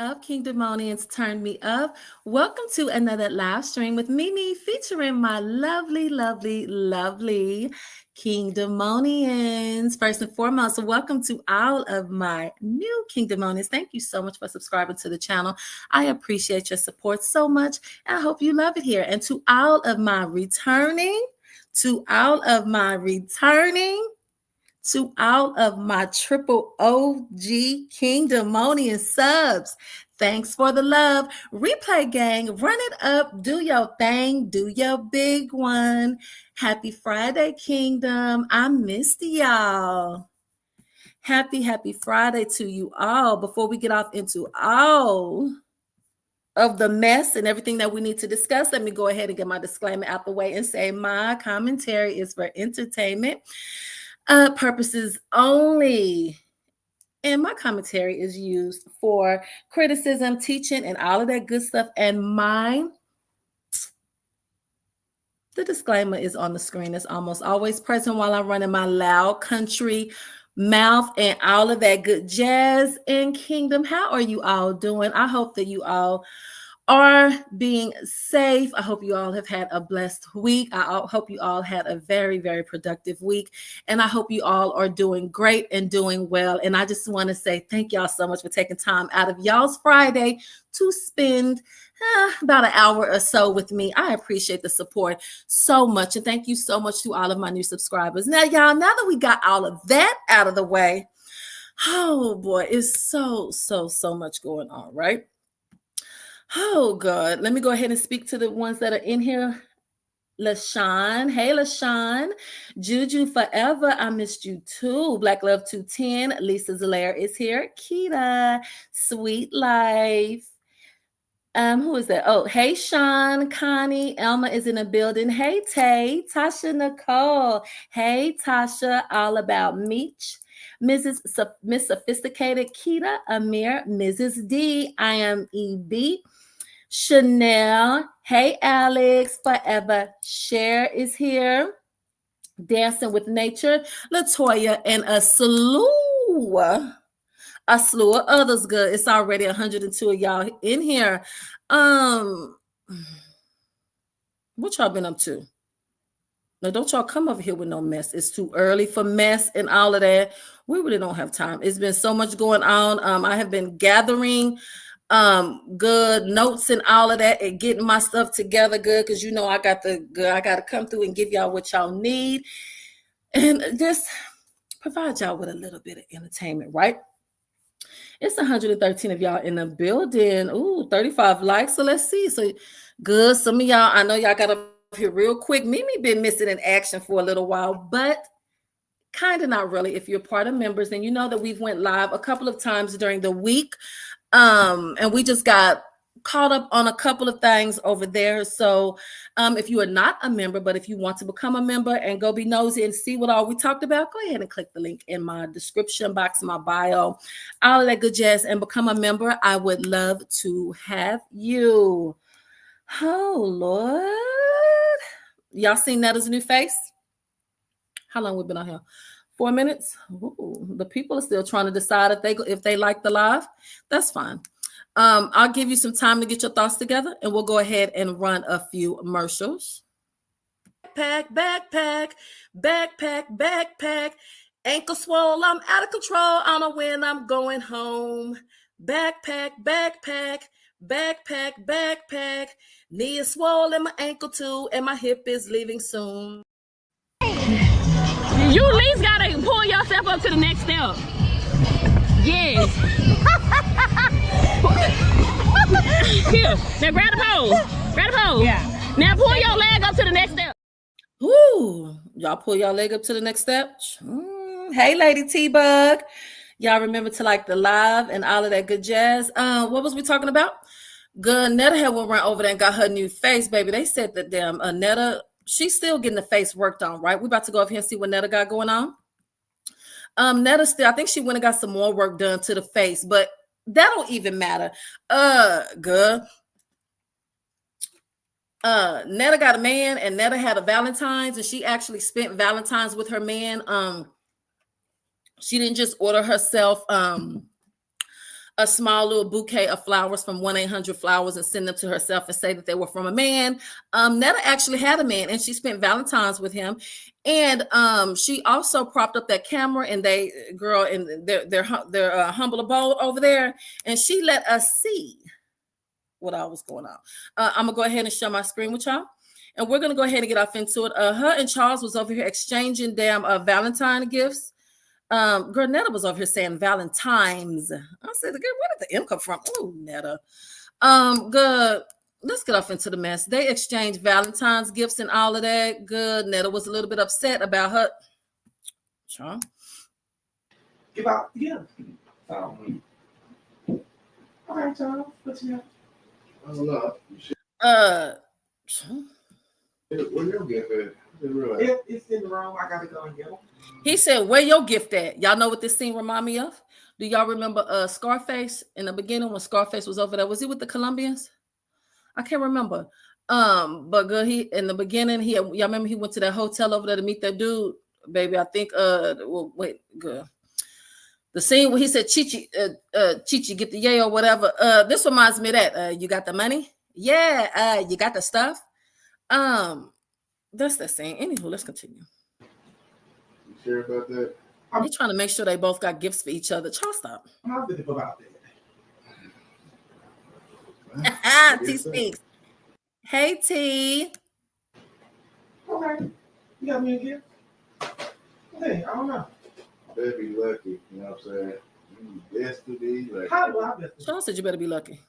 up, Kingdomonians? Turn me up. Welcome to another live stream with Mimi featuring my lovely, lovely, lovely Kingdomonians. First and foremost, welcome to all of my new Kingdomonians. Thank you so much for subscribing to the channel. I appreciate your support so much, and I hope you love it here. And to all of my returning, to all of my returning, to all of my triple OG Kingdomonian subs. Thanks for the love. Replay gang, run it up, do your thing, do your big one. Happy Friday, Kingdom. I missed y'all. Happy Friday to you all. Before we get off into all of the mess and everything that we need to discuss, let me go ahead and get my disclaimer out the way and say my commentary is for entertainment purposes only. And my commentary is used for criticism, teaching, and all of that good stuff. And the disclaimer is on the screen. It's almost always present while I'm running my loud country mouth and all of that good jazz. And Kingdom, how are you all doing? I hope that you all are being safe. I hope you all have had a blessed week. I hope you all had a very, very productive week. And I hope you all are doing great and doing well. And I just want to say thank y'all so much for taking time out of y'all's Friday to spend about an hour or so with me. I appreciate the support so much. And thank you so much to all of my new subscribers. Now, y'all, now that we got all of that out of the way, oh boy, it's so much going on, right? Oh, God. Let me go ahead and speak to the ones that are in here. LaShawn. Hey, LaShawn. Juju Forever. I missed you too. Black Love 210. Lisa Zalaire is here. Kita. Sweet Life. Who is that? Oh, hey, Sean. Connie. Elma is in the building. Hey, Tay. Tasha Nicole. Hey, Tasha. All About Meech. Miss Sophisticated. Kita. Amir. Mrs. D. I am EB. Chanel, hey Alex, Forever, Cher is here, Dancing with Nature, Latoya, and a slew of others. Good, it's already 102 of y'all in here. What y'all been up to? Now, don't y'all come over here with no mess. It's too early for mess and all of that. We really don't have time. It's been so much going on. I have been gathering good notes and all of that and getting my stuff together good, because you know I got to come through and give y'all what y'all need and just provide y'all with a little bit of entertainment, right? It's 113 of y'all in the building. Ooh, 35 likes. So let's see. So good. Some of y'all, I know y'all got up here real quick. Mimi been missing in action for a little while, but kind of not really. If you're part of members, then you know that we've went live a couple of times during the week. And we just got caught up on a couple of things over there. So if you are not a member, but if you want to become a member and go be nosy and see what all we talked about, go ahead and click the link in my description box, my bio, all of that good jazz, and become a member. I would love to have you. Oh, Lord. Y'all seen Netta's new face? How long we been on here? 4 minutes. Ooh, the people are still trying to decide if they like the live. That's fine. I'll give you some time to get your thoughts together, and we'll go ahead and run a few commercials. Backpack, ankle swole, I'm out of control. I don't know when I'm going home. Backpack, knee is swollen, and my ankle too, and my hip is leaving soon. You at least gotta pull yourself up to the next step. Yes. Here, now grab the pole. Grab the pole. Yeah. Now pull your leg up to the next step. Ooh, y'all pull your leg up to the next step. Hey, Lady T-Bug. Y'all remember to like the live and all of that good jazz. What was we talking about? Good. Netta had one run over there and got her new face, baby. They said that damn Netta, she's still getting the face worked on, right? We're about to go over here and see what Netta got going on. Netta still, I think she went and got some more work done to the face, but that don't even matter. Good. Netta got a man, and Netta had a Valentine's, and she actually spent Valentine's with her man. She didn't just order herself a small little bouquet of flowers from 1-800-Flowers and send them to herself and say that they were from a man. Netta actually had a man and she spent Valentine's with him. And she also propped up that camera and they girl in their humble abode over there, and she let us see what all was going on. I'm gonna go ahead and share my screen with y'all, and we're gonna go ahead and get off into it. Her and Charles was over here exchanging damn Valentine gifts. Girl, Netta was over here saying Valentine's. I said, girl, where did the M come from? Oh, Netta. Good. Let's get off into the mess. They exchanged Valentine's gifts and all of that. Good. Netta was a little bit upset about her. Sure. Give out the gift. All right, Charles. What you got? I don't know. Where your gift at? It's in the room. I gotta go and get them. He said, where your gift at? Y'all know what this scene remind me of? Do y'all remember Scarface in the beginning when Scarface was over there? Was he with the Colombians? I can't remember. But good, he in the beginning, y'all remember he went to that hotel over there to meet that dude, baby. I think wait, good. The scene where he said Chichi, get the yay or whatever. This reminds me of that. You got the money? Yeah, you got the stuff. That's the scene. Anywho, let's continue. You sure about that? He's trying to make sure they both got gifts for each other. Charles, stop. How did it about that? T speaks. Hey, T. Okay. You got me a gift? Hey, I don't know. Better be lucky. You know what I'm saying? You best to be lucky. How do I best? Charles said you better be lucky.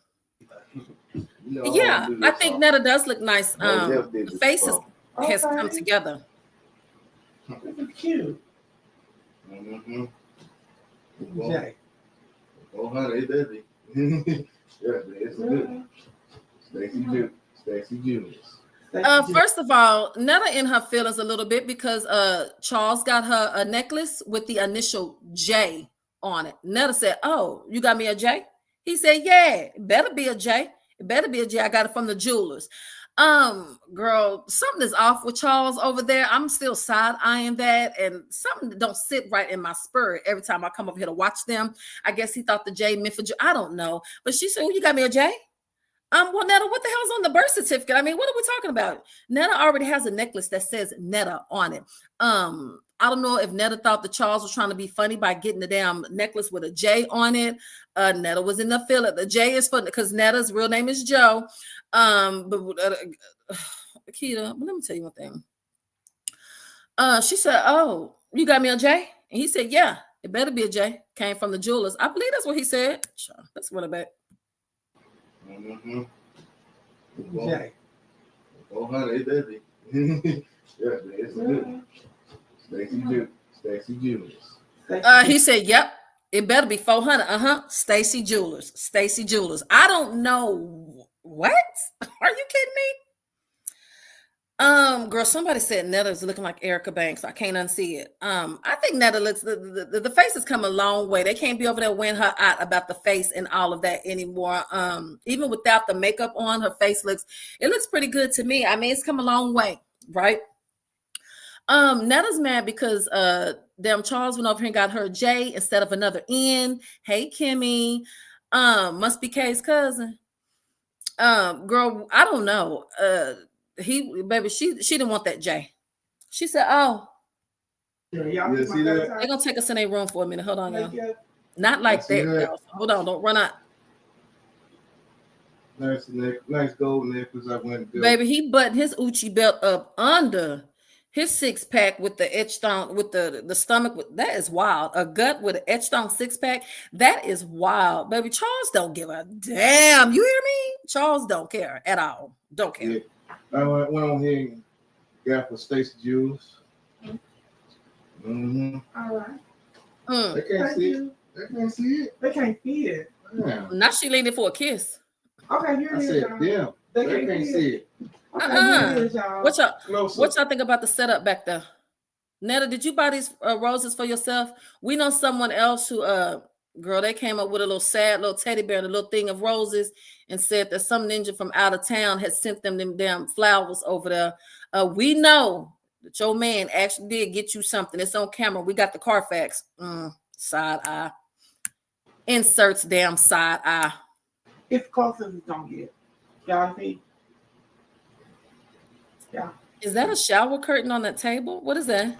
You know, yeah, I think Netta does look nice. The faces has come together. This is cute. Mm-hmm. Jay. Oh, honey, it better be. Yeah, it's good. Stacy Julius. First of all, Netta in her feelings a little bit because Charles got her a necklace with the initial J on it. Netta said, "Oh, you got me a J?" He said, "Yeah, it better be a J. It better be a J. I got it from the jewelers." Girl, something is off with Charles over there. I'm still side-eyeing that, and something don't sit right in my spirit every time I come over here to watch them. I guess he thought the J meant for J. I don't know. But she said, "Oh, you got me a J?" Well, Netta, what the hell's on the birth certificate? I mean, what are we talking about? Netta already has a necklace that says Netta on it. I don't know if Netta thought that Charles was trying to be funny by getting the damn necklace with a J on it. Netta was in the feeling. The J is funny because Netta's real name is Joe. But Akita, let me tell you one thing. She said, "Oh, you got me a J?" And he said, "Yeah, it better be a J. Came from the jewelers." I believe that's what he said. Sure, that's what I bet. Mm-hmm. Jay. Oh, honey, it better be. Yeah, it's good. Stacy Julius. He said, "Yep, it better be 400." Stacy Jewelers. Stacy Jewelers. I don't know what. Are you kidding me? Girl, somebody said Netta's looking like Erica Banks. I can't unsee it. I think Netta looks the face has come a long way. They can't be over there wearing her out about the face and all of that anymore. Even without the makeup on, her face looks pretty good to me. I mean, it's come a long way, right? Netta's mad because damn Charles went over here and got her a J instead of another N. Hey, Kimmy. Must be Kay's cousin. Girl, I don't know. She didn't want that J. She said, "Oh, Yeah, see that? they're gonna take us in a room for a minute. Hold on, y'all. Not like that, y'all. Hold on, don't run out." Nice gold necklace. I went. Baby, he buttoned his Uchi belt up under his 6-pack with the etched on with the stomach. That is wild. A gut with an etched on 6-pack. That is wild, baby. Charles don't give a damn. You hear me? Charles don't care at all. Don't care. Yeah. I went on here and got for Stacy Julius. Mm-hmm. All right. They can't see it. They can't see it. They can't see it. Yeah. Now she leaning for a kiss. Okay, here I it is, said, y'all. damn. They can't see it. Okay, here it is, y'all. What y'all think about the setup back there? Netta, did you buy these roses for yourself? We know someone else who girl, they came up with a little sad little teddy bear and a little thing of roses and said that some ninja from out of town had sent them damn flowers over there. We know that your man actually did get you something. It's on camera. We got the Carfax. Side eye. Inserts damn side eye. It's close as it's gonna get. Y'all see? Yeah. Is that a shower curtain on that table? What is that?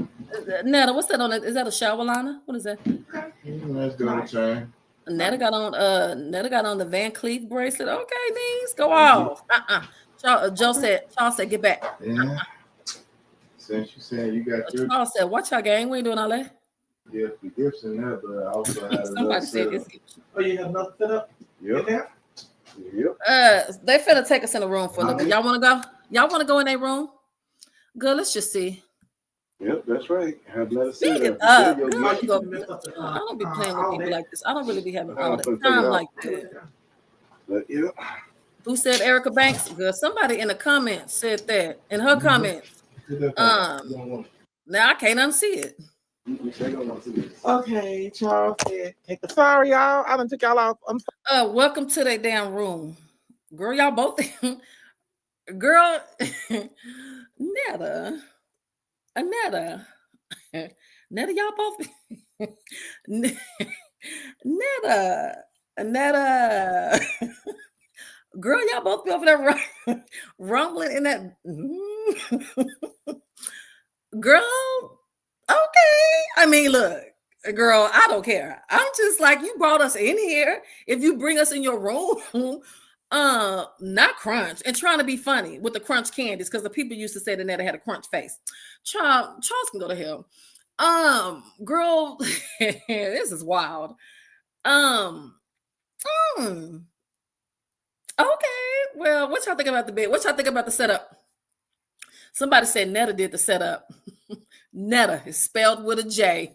Netta, what's that on it? Is that a shower liner? What is that? That's good turn. Netta got on the Van Cleef bracelet. Okay, these go off. Charles said, get back. Yeah. Since you said you got your Charles said, watch our game. We ain't doing all that. yeah, the gifts in there, but I also had Somebody said this. Oh, you have nothing set up? Yep. Yep. They finna take us in the room for a little bit. Y'all wanna go? Y'all wanna go in their room? Good, let's just see. Yep, that's right. Have let us see Speed it that. up. Yo, Girl, yo, I don't be playing with people like this. I don't really be having all the time like that. But yeah. Who said Erica Banks? Good. Somebody in the comments said that. In her comments. Now I can't unsee it. Okay, Charles said, sorry, y'all. I done took y'all off. I'm Welcome to that damn room. Girl, y'all both. Girl, Netta, y'all both. Netta. Girl, y'all both be over there rumbling in that. Girl, okay. I mean, look, girl, I don't care. I'm just like, you brought us in here. If you bring us in your room, not crunch and trying to be funny with the crunch candies, because the people used to say that Netta had a crunch face. Charles can go to hell. Girl, this is wild. Okay, well, what y'all think about the bed? What y'all think about the setup? Somebody said Netta did the setup. Netta is spelled with a J.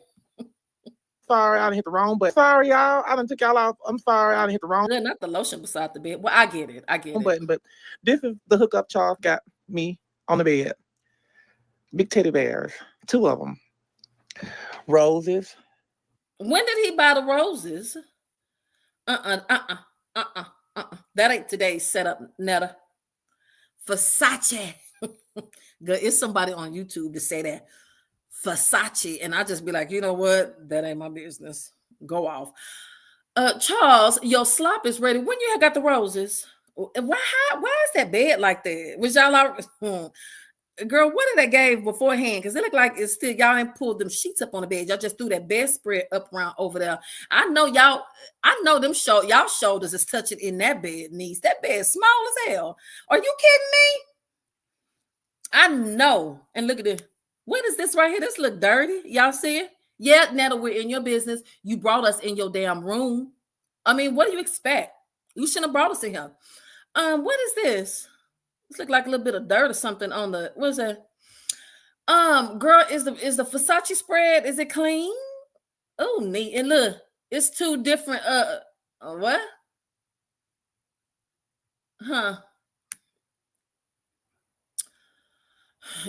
sorry, I done hit the wrong button. Sorry, y'all. I done took y'all off. I'm sorry, I done hit the wrong button. Not the lotion beside the bed. Well, I get it. button, but this is the hookup Charles got me on the bed. Big teddy bears, 2 of them. Roses. When did he buy the roses? That ain't today's setup, Netta. Versace. Good. It's somebody on YouTube to say that. Versace. And I just be like, you know what? That ain't my business. Go off. Charles, your slop is ready. When you got the roses? Why is that bed like that? Was y'all girl, what did they gave beforehand? Because it looked like it's still y'all ain't pulled them sheets up on the bed. Y'all just threw that bedspread up around over there. I know y'all. I know them y'all shoulders is touching in that bed, niece. That bed is small as hell. Are you kidding me? I know. And look at it. What is this right here? This look dirty. Y'all see it? Yeah, Netta, we're in your business. You brought us in your damn room. I mean, what do you expect? You shouldn't have brought us in here. What is this? This look like a little bit of dirt or something on the. What is that? Girl, is the Versace spread? Is it clean? Oh, neat. And look, it's 2 different. What? Huh?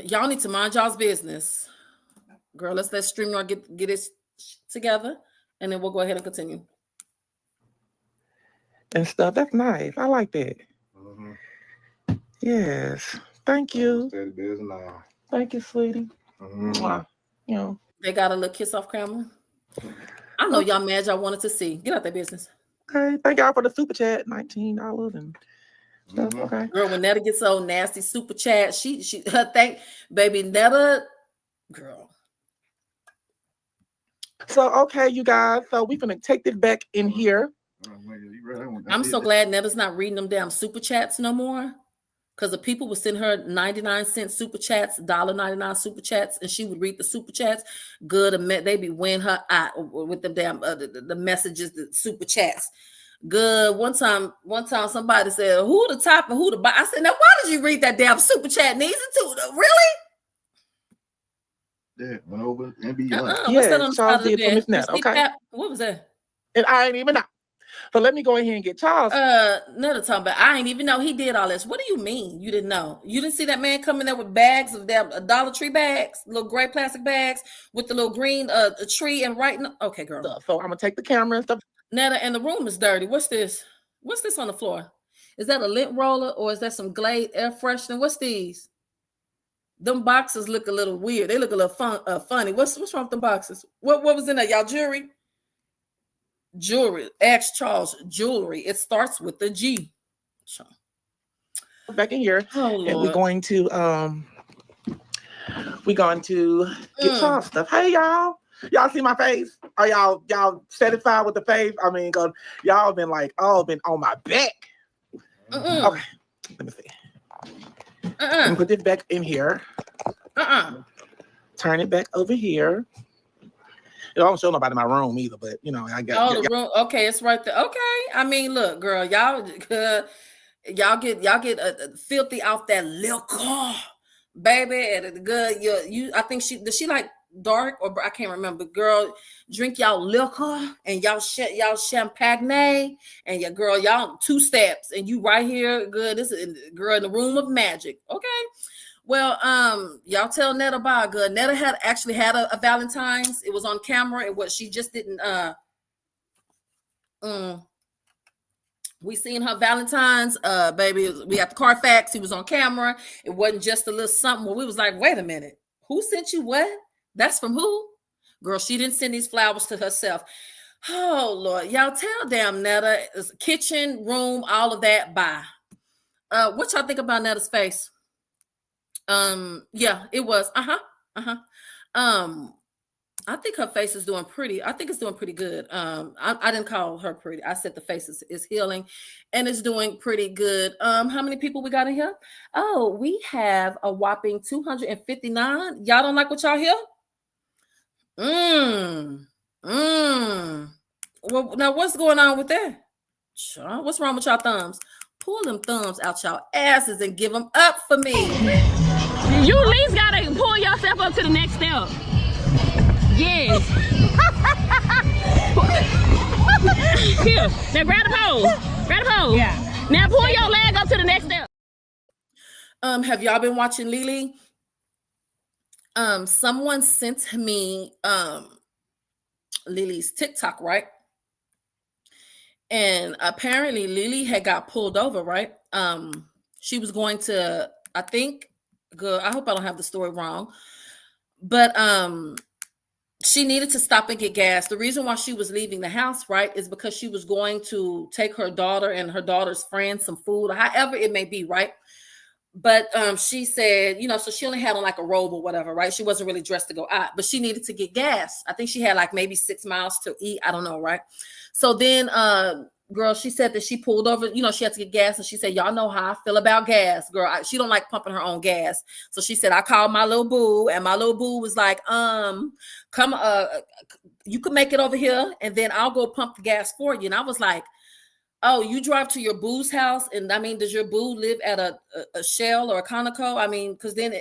Y'all need to mind y'all's business, girl. Let's let StreamYard get it together, and then we'll go ahead and continue. And stuff. That's nice. I like that. Mm-hmm. Yes. Thank you. Thank you, sweetie. Mm-hmm. You know. They got a little kiss off camera. I know y'all mad. Y'all wanted to see. Get out their business. Okay. Thank y'all for the super chat. $19 and stuff. Mm-hmm. Okay. Girl, when Netta gets so nasty super chat, she thank baby Netta, girl. So okay, you guys. So we're gonna take this back in here. I'm so glad Netta's not reading them damn super chats no more. Because the people would send her 99-cent super chats, $1.99 super chats, and she would read the super chats. Good, they be weighing her out with them damn the messages, the super chats. Good. One time somebody said, "Who the top and who the bottom?" I said, "Now why did you read that damn super chat, Neezy? Really?" Yeah, went over and beyond. What's that on the side of the bed? Okay. What was that? And I ain't even know. So let me go ahead and get Charles. Another time, but I ain't even know he did all this. What do you mean you didn't know? You didn't see that man coming there with bags of them Dollar Tree bags, little gray plastic bags with the little green tree and writing. Okay, girl. So I'm gonna take the camera and stuff. Netta, and the room is dirty. What's this? What's this on the floor? Is that a lint roller or is that some Glade air freshener? What's these? Them boxes look a little weird. They look a little funny. What's wrong with them boxes? What was in there? Y'all jewelry? Jewelry. Ask Charles jewelry. It starts with the G. Back in here, Oh and Lord. we're going to get y'all stuff. Hey y'all. Y'all see my face? Are y'all satisfied with the face? I mean, cause y'all been like, been on my back. Okay, let me see. Let me put this back in here. Turn it back over here. I don't show nobody my room either, but you know, I got the room. Okay, it's right there. Okay, I mean, look, girl, y'all get filthy off that liquor, baby. And good, you. I think does she like dark or I can't remember. Girl, drink y'all liquor and y'all champagne and your girl, y'all 2 steps and you right here. Good, this is girl in the room of magic. Okay. Well, y'all tell Netta about good. Netta actually had a Valentine's. It was on camera, and what she just didn't. We seen her Valentine's, baby. We got the Carfax. He was on camera. It wasn't just a little something where we was like, wait a minute, who sent you what? That's from who? Girl, she didn't send these flowers to herself. Oh Lord, y'all tell damn Netta, kitchen, room, all of that. Bye. What y'all think about Netta's face? Yeah, it was. I think her face is doing pretty. I think it's doing pretty good. I didn't call her pretty. I said the face is healing and it's doing pretty good. How many people we got in here? Oh, we have a whopping 259. Y'all don't like what y'all hear? Well, now what's going on with that? What's wrong with y'all thumbs? Pull them thumbs out y'all asses and give them up for me. You at least gotta pull yourself up to the next step. Yes. Here, now grab the pole. Grab the pole. Yeah. Now pull your leg up to the next step. Have y'all been watching Lely? Someone sent me Lily's TikTok, right? And apparently Lely had got pulled over, right? She was going to, I think, good. I hope I don't have the story wrong, but she needed to stop and get gas. The reason why she was leaving the house, right, is because she was going to take her daughter and her daughter's friend some food, or however it may be, right? But she said, so she only had on like a robe or whatever, right? She wasn't really dressed to go out, but she needed to get gas. I think she had like maybe 6 miles to eat. I don't know, right? So then, girl, she said that she pulled over, she had to get gas. And she said, y'all know how I feel about gas, girl. She don't like pumping her own gas. So she said, I called my little boo, and my little boo was like, come, you can make it over here and then I'll go pump the gas for you. And I was like, oh, you drive to your boo's house? And I mean, does your boo live at a Shell or a Conoco? I mean, because then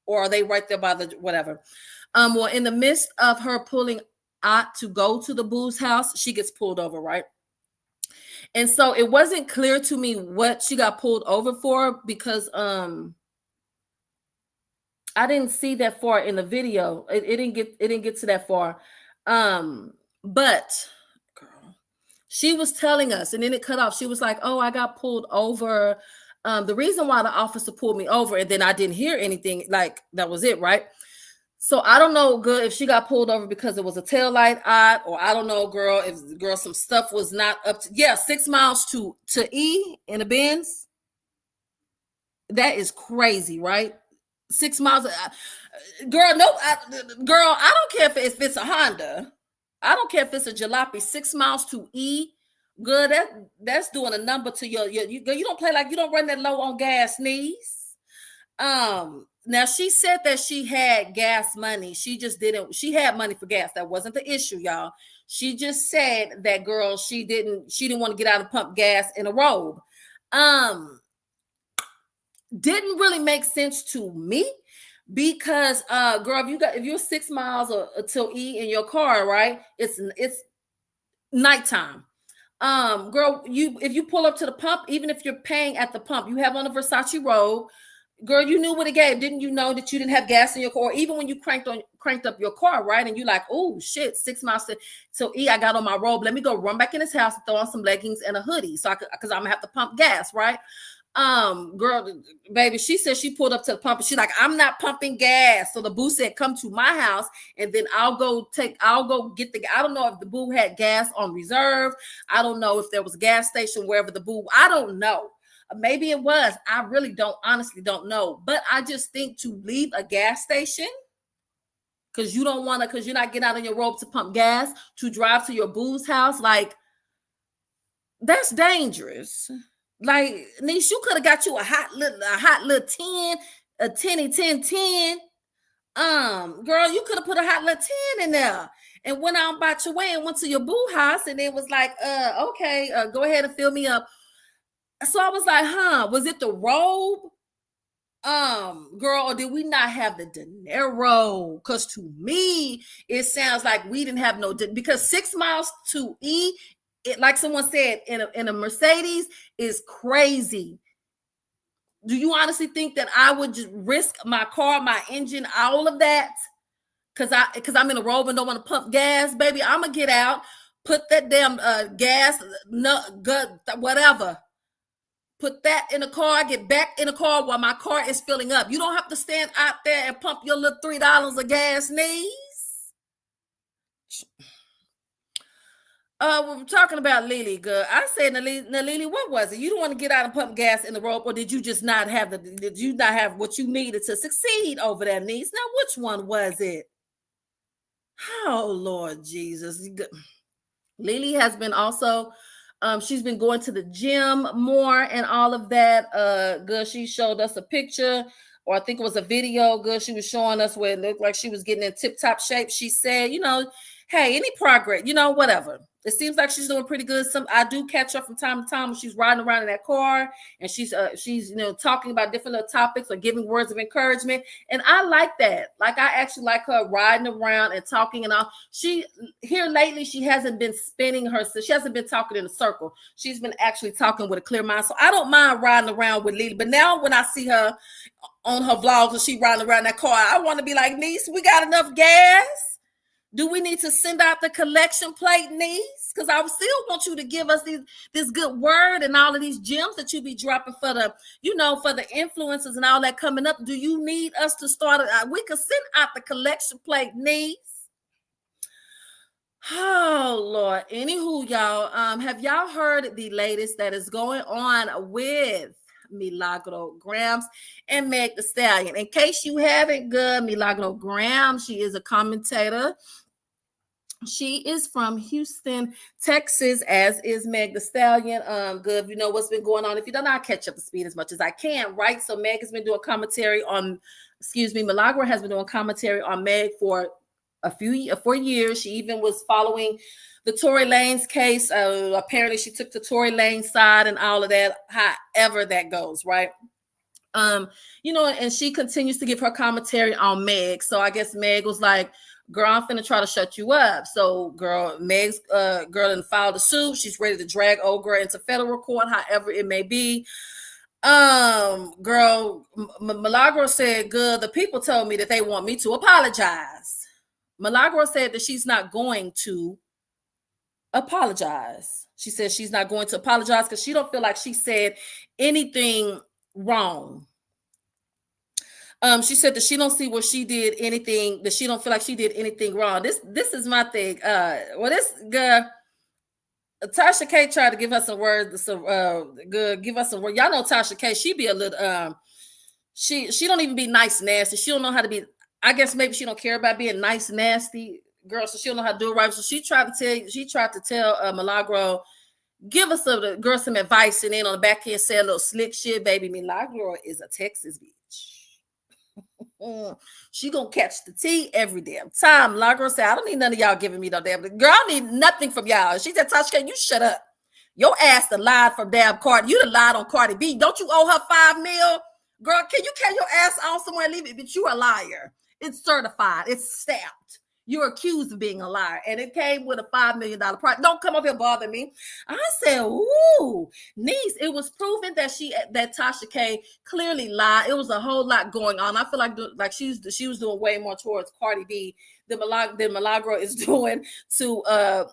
or are they right there by the whatever? Well, in the midst of her pulling out to go to the boo's house, she gets pulled over, right? And so it wasn't clear to me what she got pulled over for because I didn't see that far in the video. It didn't get to that far. But girl, she was telling us, and then it cut off. She was like, oh, I got pulled over. The reason why the officer pulled me over, and then I didn't hear anything, like that was it, right? So I don't know, girl, if she got pulled over because it was a taillight out, or I don't know, girl, if some stuff was not up to 6 miles to E in a Benz. That is crazy, right? 6 miles, girl. No, girl, I don't care if it's a Honda. I don't care if it's a jalopy. 6 miles to E, good. That's doing a number to you don't play like you don't run that low on gas, knees. Now she said that she had gas money. She just didn't. She had money for gas. That wasn't the issue, y'all. She just said that, girl, she didn't want to get out and pump gas in a robe. Didn't really make sense to me because, girl, if you're 6 miles till E in your car, right? It's nighttime. Girl, if you pull up to the pump, even if you're paying at the pump, you have on a Versace robe. Girl, you knew what it gave. Didn't you know that you didn't have gas in your car? Even when you cranked up your car, right? And you like, oh shit, 6 miles to E, I got on my robe. Let me go run back in his house and throw on some leggings and a hoodie, because I'm gonna have to pump gas, right? Girl, baby, she said she pulled up to the pump and she's like, I'm not pumping gas. So the boo said, come to my house and then I'll go get the, I don't know if the boo had gas on reserve. I don't know if there was a gas station wherever the boo, I don't know. Maybe it was. I really honestly don't know. But I just think to leave a gas station because you're not getting out on your rope to pump gas, to drive to your boo's house, like, that's dangerous. Like, niece, you could have got you a hot little 10, a 10. Girl, you could have put a hot little 10 in there and went out about your way and went to your boo house and it was like, okay, go ahead and fill me up. So I was like, was it the robe? Girl, or did we not have the dinero? Because to me, it sounds like we didn't have because 6 miles to it, like someone said, in a Mercedes is crazy. Do you honestly think that I would just risk my car, my engine, all of that? Because I'm in a robe and don't want to pump gas, baby. I'm gonna get out, put that damn gas, whatever. Put that in the car, get back in the car while my car is filling up. You don't have to stand out there and pump your little $3 of gas, knees. We're talking about Lely, girl. I said, Lely, what was it? You don't want to get out and pump gas in the rope, or did you just not have did you not have what you needed to succeed over there, niece? Now, which one was it? Oh, Lord Jesus. Lely has been also, she's been going to the gym more and all of that. Good. She showed us a picture, or I think it was a video. Good. She was showing us where it looked like she was getting in tip-top shape. She said, hey, any progress, whatever. It seems like she's doing pretty good. I do catch her from time to time when she's riding around in that car and she's talking about different little topics or giving words of encouragement. And I like that. Like, I actually like her riding around and talking and all. Here lately, she hasn't been spinning she hasn't been talking in a circle. She's been actually talking with a clear mind. So I don't mind riding around with Lely. But now when I see her on her vlogs and she riding around that car, I want to be like, niece, we got enough gas? Do we need to send out the collection plate, niece? Because I still want you to give us this good word and all of these gems that you be dropping for the, for the influencers and all that coming up. Do you need us to start? We could send out the collection plate, niece. Oh, Lord. Anywho, y'all, have y'all heard the latest that is going on with Milagro Grams and Meg the Stallion? In case you haven't, good, Milagro Grams, she is a commentator. She is from Houston, Texas, as is Meg the Stallion. Good, you know what's been going on. If you don't know, I'll catch up to speed as much as I can, right? So Meg has been doing commentary on, Milagro has been doing commentary on Meg for 4 years. She even was following the Tory Lanez case. Apparently she took the Tory Lanez side and all of that, however that goes, right? And she continues to give her commentary on Meg. So I guess Meg was like, girl, I'm finna try to shut you up. So, girl, Meg's girl filed a suit. She's ready to drag old girl into federal court, however it may be. Girl, Milagro said, good, the people told me that they want me to apologize. Milagro said that she's not going to apologize. She says she's not going to apologize because she don't feel like she said anything wrong. She said that she don't see where she did anything, that she don't feel like she did anything wrong. This is my thing. This girl, Tasha K tried to give us some words, give us some words. Y'all know Tasha K, she be a little, she don't even be nice, nasty. She don't know how to be, I guess maybe she don't care about being nice, nasty, girl, so she don't know how to do it right. So she tried to tell Milagro, give us some advice, and then on the back end say a little slick shit. Baby, Milagro is a Texas bitch. She gonna catch the tea every damn time. Milagro said, I don't need none of y'all giving me no damn. Girl, I need nothing from y'all. She said, Tasha, you shut up. Your ass done lied from damn Cardi. You done lied on Cardi B. Don't you owe her $5 million? Girl, can you carry your ass on somewhere and leave it? But you a liar. It's certified. It's stamped. You're accused of being a liar. And it came with a $5 million price. Don't come up here bother me. I said, ooh, niece, it was proven that Tasha K clearly lied. It was a whole lot going on. I feel like she was doing way more towards Cardi B than Milagro is doing to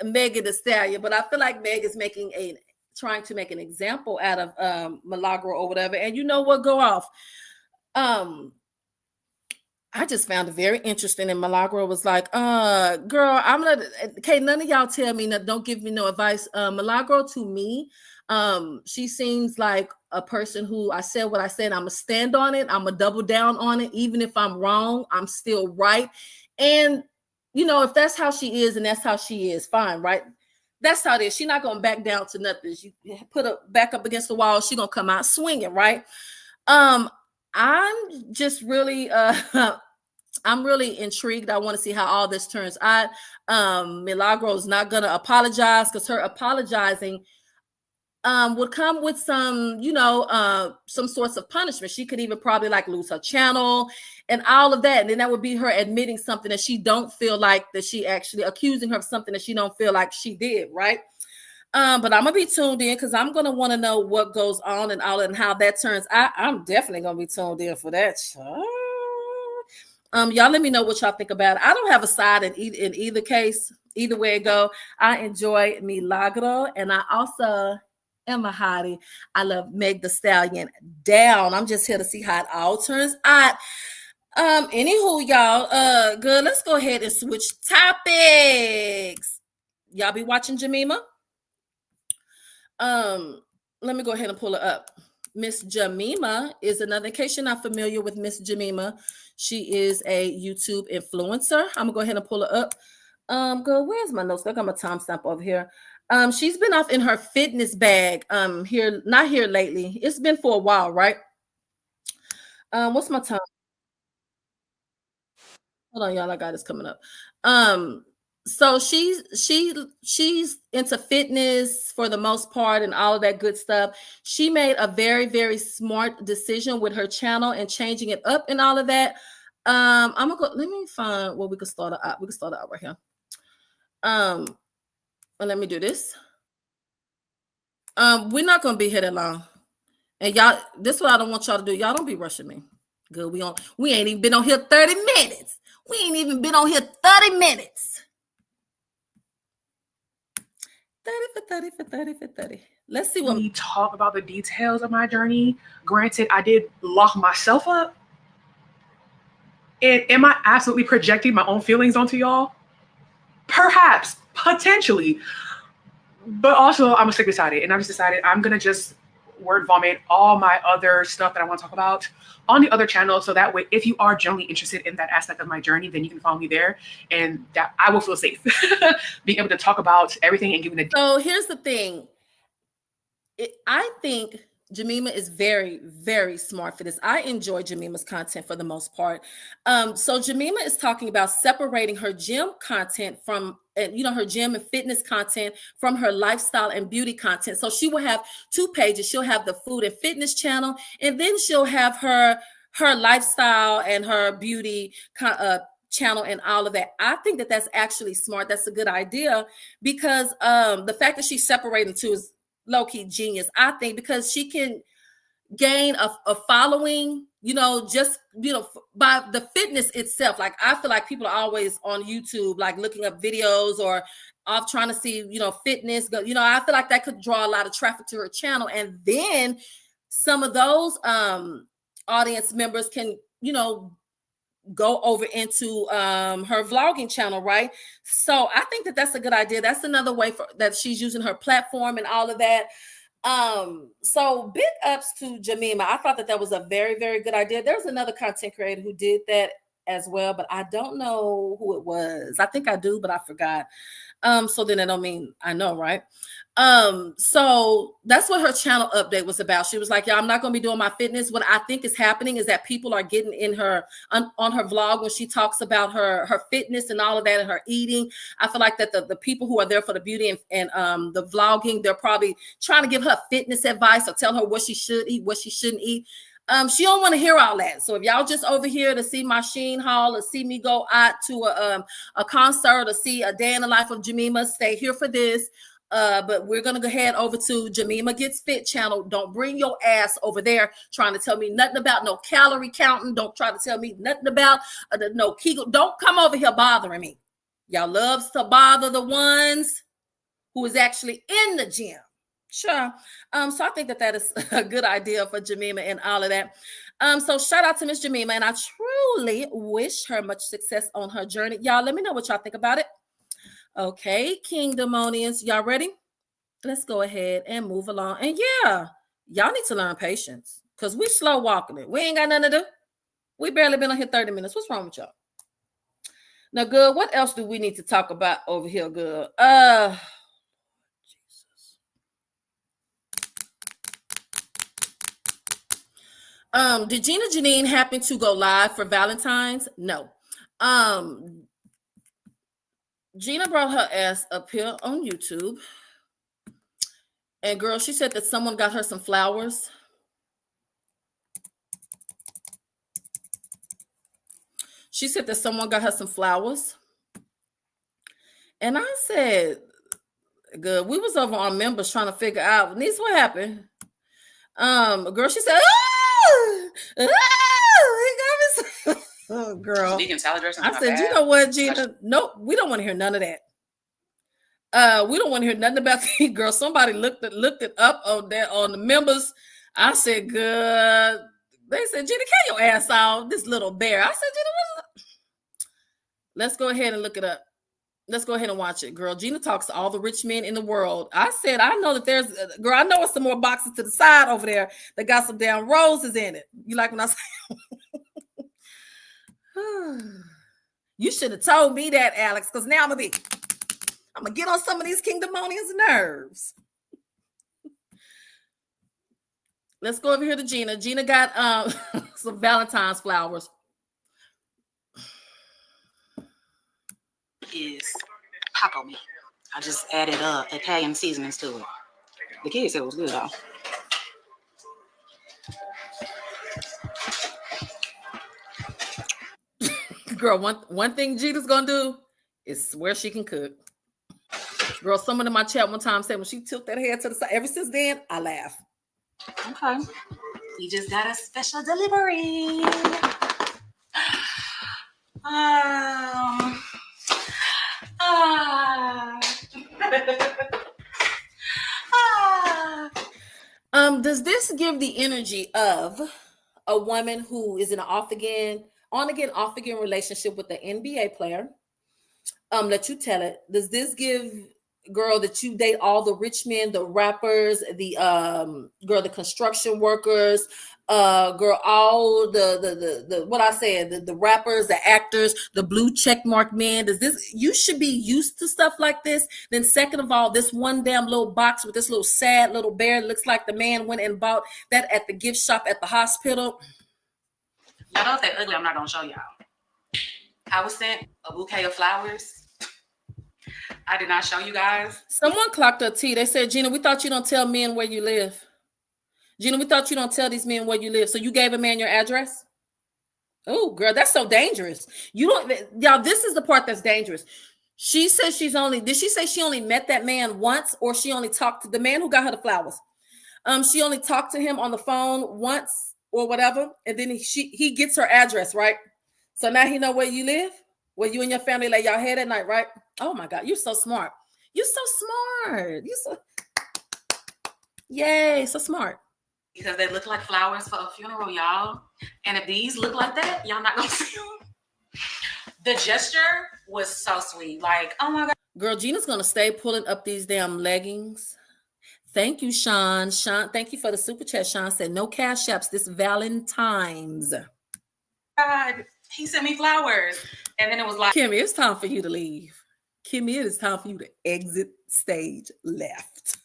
Megan Thee Stallion. But I feel like Meg is making a trying to make an example out of Milagro or whatever. And you know what? Go off. I just found it very interesting. And Milagro was like, girl, I'm not okay. None of y'all tell me don't give me no advice. Milagro, to me, she seems like a person who I said what I said. I'm gonna stand on it. I'm gonna double down on it. Even if I'm wrong, I'm still right. And you know, if that's how she is and that's how she is, fine, right? That's how it is. She's not gonna back down to nothing. You put her back up against the wall, she's gonna come out swinging, right? I'm just really I'm really intrigued. I want to see how all this turns out. Milagro is not gonna apologize, because her apologizing would come with some, you know, some sorts of punishment. She could even probably like lose her channel and all of that. And then that would be her admitting something that she don't feel like, that she actually accusing her of something that she don't feel like she did, right? But I'm gonna be tuned in, because I'm gonna want to know what goes on and all, and how that turns. I'm definitely gonna be tuned in for that. Y'all let me know what y'all think about it. I don't have a side in either case, either way it go. I enjoy Milagro, and I also am a hottie. I love Meg the Stallion down. I'm just here to see how it all turns out. Anywho, y'all, good. Let's go ahead and switch topics. Y'all be watching Jemima? Let me go ahead and pull her up. Miss Jemima is another, in case you're not familiar with Miss Jemima, she is a YouTube influencer. I'm gonna go ahead and pull her up. Girl, where's my notes? I got my timestamp over here. She's been off in her fitness bag. Here, not here lately. It's been for a while, right? What's my time? Hold on, y'all. I got this coming up. So she's into fitness for the most part and all of that good stuff. She made a very, very smart decision with her channel and changing it up and all of that. I'm gonna go. Let me find where we can start out. We can start out right here. Let me do this. We're not gonna be here that long, and y'all. This is what I don't want y'all to do. Y'all don't be rushing me. Good. We ain't even been on here 30 minutes. We ain't even been on here 30 minutes. 30 for 30. Let's see what we talk about the details of my journey. Granted, I did lock myself up. And am I absolutely projecting my own feelings onto y'all? Perhaps, potentially. But also, I'm gonna stick beside it. And I just decided I'm gonna just word vomit all my other stuff that I want to talk about on the other channel. So that way, if you are generally interested in that aspect of my journey, then you can follow me there, and that I will feel safe being able to talk about everything and giving the. So here's the thing. I think Jemima is very, very smart for this. I enjoy Jemima's content for the most part. So Jemima is talking about separating her gym content from, her gym and fitness content from her lifestyle and beauty content. So she will have two pages. She'll have the food and fitness channel, and then she'll have her lifestyle and her beauty channel and all of that. I think that that's actually smart. That's a good idea, because the fact that she's separating two is low-key genius, I think, because she can gain a following, just by the fitness itself. Like, I feel like people are always on YouTube, like looking up videos or off trying to see, fitness. I feel like that could draw a lot of traffic to her channel, and then some of those audience members can, go over into her vlogging channel, right? So I think that that's a good idea. That's another way that she's using her platform and all of that. So big ups to Jemima. I thought that was a very, very good idea. There's another content creator who did that as well, but I don't know who it was. I think I do, but I forgot. So then I don't mean I know, right? So that's what her channel update was about. She was like, yeah, I'm not going to be doing my fitness. What I think is happening is that people are getting in her on her vlog when she talks about her fitness and all of that and her eating. I feel like that the people who are there for the beauty and the vlogging, they're probably trying to give her fitness advice or tell her what she should eat, what she shouldn't eat. She don't want to hear all that. So if y'all just over here to see my Sheen haul or see me go out to a concert or see a day in the life of Jemima, stay here for this. But we're going to go ahead over to Jemima Gets Fit channel. Don't bring your ass over there trying to tell me nothing about no calorie counting. Don't try to tell me nothing about no Kegel. Don't come over here bothering me. Y'all loves to bother the ones who is actually in the gym Sure. So I think that is a good idea for Jemima and all of that. So shout out to Miss Jemima, and I truly wish her much success on her journey. Y'all, let me know what y'all think about it. Okay, Kingdomonians, y'all ready? Let's go ahead and move along. And yeah, y'all need to learn patience because we slow walking it. We ain't got nothing to do. We barely been on here 30 minutes. What's wrong with y'all? Now, good. What else do we need to talk about over here, good? Did Gina Jyneen happen to go live for Valentine's? No. Gina brought her ass up here on YouTube. And girl, she said that someone got her some flowers. She said that someone got her some flowers. And I said, good. We was over on members trying to figure out, Niece, what happened? Girl, she said, he got me some. Oh, girl. Vegan salad dressing. I said, you know what, Gina? Nope, we don't want to hear none of that. We don't want to hear nothing about the girl. Somebody looked it up on the members. I said, good. They said, Gina, carry your ass out, this little bear. I said, Gina, what is it? Let's go ahead and look it up. Let's go ahead and watch it, girl. Gina talks to all the rich men in the world. I said, I know that there's, girl, I know it's some more boxes to the side over there that got some damn roses in it. You like when I say, you should have told me that, Alex, because now I'm going to get on some of these Kingdomonians' nerves. Let's go over here to Gina. Gina got some Valentine's flowers. Is taco meat. I just added Italian seasonings to it. The kids said it was good though. Girl, one thing Gina's gonna do is swear she can cook. Girl, someone in my chat one time said when she tilted that head to the side, ever since then, I laugh. Okay. We just got a special delivery. Does this give the energy of a woman who is in an on again, off again relationship with the NBA player? Let you tell it. Does this give girl that you date all the rich men, the rappers, the the construction workers, girl, all the what I said, the rappers, the actors, the blue checkmark men? Does this, you should be used to stuff like this? Then second of all, this one damn little box with this little sad little bear looks like the man went and bought that at the gift shop at the hospital. Y'all know if they're ugly, I'm not gonna show y'all. I was sent a bouquet of flowers. I did not show you guys. Someone clocked her tea. They said, Gina, we thought you don't tell men where you live. Gina, we thought you don't tell these men where you live. So you gave a man your address? Oh, girl, that's so dangerous. You don't, y'all, this is the part that's dangerous. She says did she say she only met that man once, or she only talked to the man who got her the flowers? She only talked to him on the phone once or whatever. And then he gets her address, right? So now he know where you live, where you and your family lay y'all head at night, right? Oh my God, you're so smart. You're so smart. Yay, so smart. Because they look like flowers for a funeral, y'all. And if these look like that, y'all not gonna see them. The gesture was so sweet. Like, oh my God. Girl, Gina's gonna stay pulling up these damn leggings. Thank you, Sean. Sean, thank you for the super chat. Sean said, no cash apps this Valentine's. God, he sent me flowers. And then it was like, Kimmy, it's time for you to leave. Kimmy, it is time for you to exit stage left.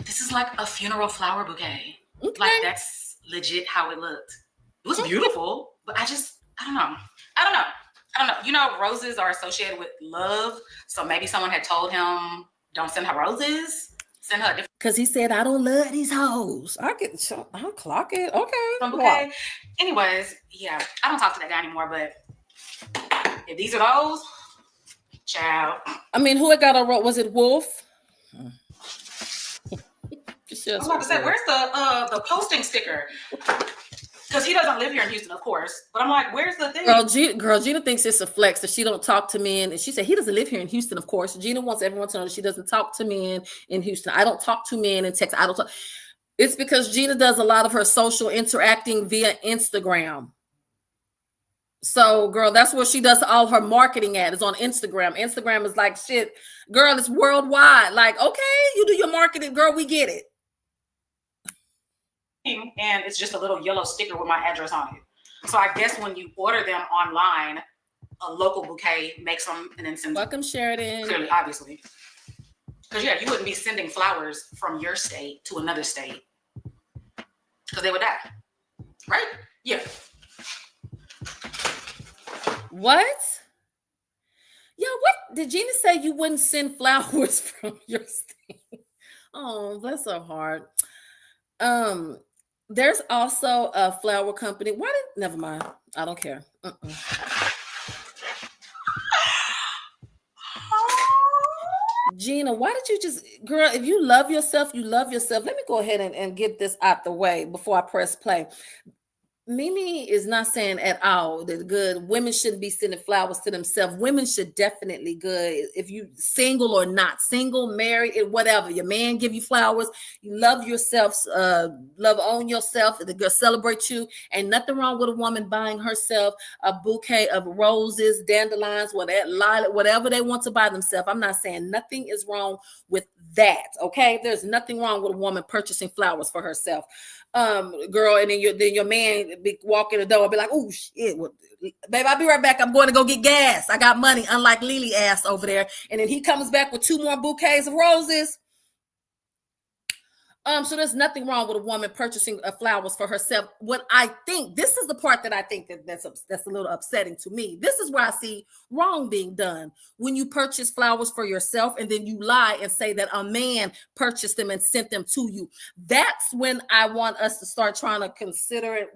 This is like a funeral flower bouquet. Okay. Like, that's legit how it looked. It was beautiful, but I don't know. You know, roses are associated with love. So maybe someone had told him, don't send her roses. Send her different. Because he said, I don't love these hoes. I'll clock it. Okay. Okay. Anyways, yeah, I don't talk to that guy anymore, but if these are those, child. I mean, who had got a rose? Was it Wolf? I was about to say, where's the posting sticker? Because he doesn't live here in Houston, of course. But I'm like, where's the thing? Girl, Gina thinks it's a flex that she don't talk to men. And she said he doesn't live here in Houston, of course. Gina wants everyone to know that she doesn't talk to men in Houston. I don't talk to men in Texas. I don't talk. It's because Gina does a lot of her social interacting via Instagram. So, girl, that's where she does all her marketing at, is on Instagram. Instagram is like, shit, girl, it's worldwide. Like, okay, you do your marketing, girl, we get it. And it's just a little yellow sticker with my address on it. So I guess when you order them online, a local bouquet makes them and then sends them. Welcome, Sheridan. Clearly, obviously. Because, yeah, you wouldn't be sending flowers from your state to another state. Because they would die. Right? Yeah. What? Yeah, what did Gina say? You wouldn't send flowers from your state? Oh, bless her heart. There's also a flower company. Never mind. I don't care. Gina, why did you just, girl, if you love yourself, you love yourself. Let me go ahead and get this out the way before I press play. Mimi is not saying at all that good women shouldn't be sending flowers to themselves. Women should definitely good. If you single or not single, married, whatever, your man give you flowers, you love yourself, love on yourself, the girl celebrate you. Ain't nothing wrong with a woman buying herself a bouquet of roses, dandelions, whatever they want to buy themselves. I'm not saying nothing is wrong with that. Okay, there's nothing wrong with a woman purchasing flowers for herself. Girl, and then your man be walking the door and be like, oh shit, babe, I'll be right back. I'm going to go get gas. I got money, unlike Lely ass over there. And then he comes back with 2 more bouquets of roses. So there's nothing wrong with a woman purchasing flowers for herself. What I think, this is the part that I think that's a little upsetting to me. This is where I see wrong being done. When you purchase flowers for yourself and then you lie and say that a man purchased them and sent them to you. That's when I want us to start trying to consider it,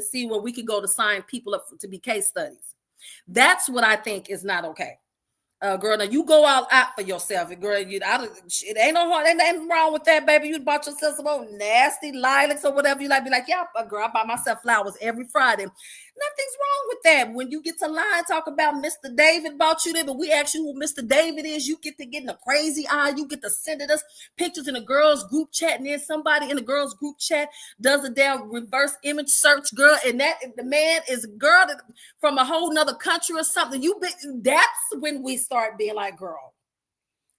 see where we could go to sign people up to be case studies. That's what I think is not okay. Girl, now you go all out for yourself, and girl, it ain't no harm, ain't nothing wrong with that, baby. You bought yourself some old nasty lilacs or whatever you like. Be like, yeah, girl, I buy myself flowers every Friday. Nothing's wrong with that. When you get to lie, talk about Mr. David bought you there, but we ask you who Mr. David is, you get to get in a crazy eye. You get to send us pictures in a girls group chat, and then somebody in the girls group chat does a damn reverse image search, girl, and that the man is a girl from a whole nother country or something. That's when we start being like, girl,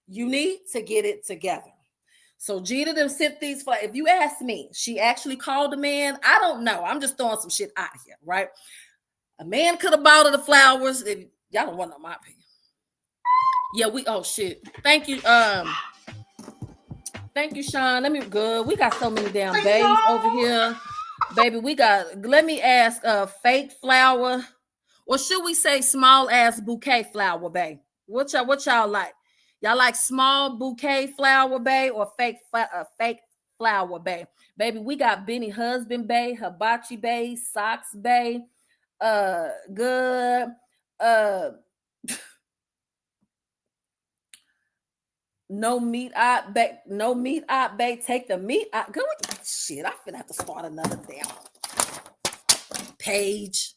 you need to get it together. So Gina them sent these flowers. If you ask me, she actually called a man. I don't know. I'm just throwing some shit out here, right? A man could have bought her the flowers. Y'all don't want to know my opinion. Yeah, oh shit. Thank you. Thank you, Sean. Good. We got so many damn babes over here. Baby, let me ask fake flower. Or should we say small ass bouquet flower, babe? What y'all like? Y'all like small bouquet flower, babe, or fake flower, babe? Baby, we got Benny husband, babe, hibachi, babe, socks, babe, good, no meat out, babe, take the meat out. Good shit, I'm gonna have to start another damn page.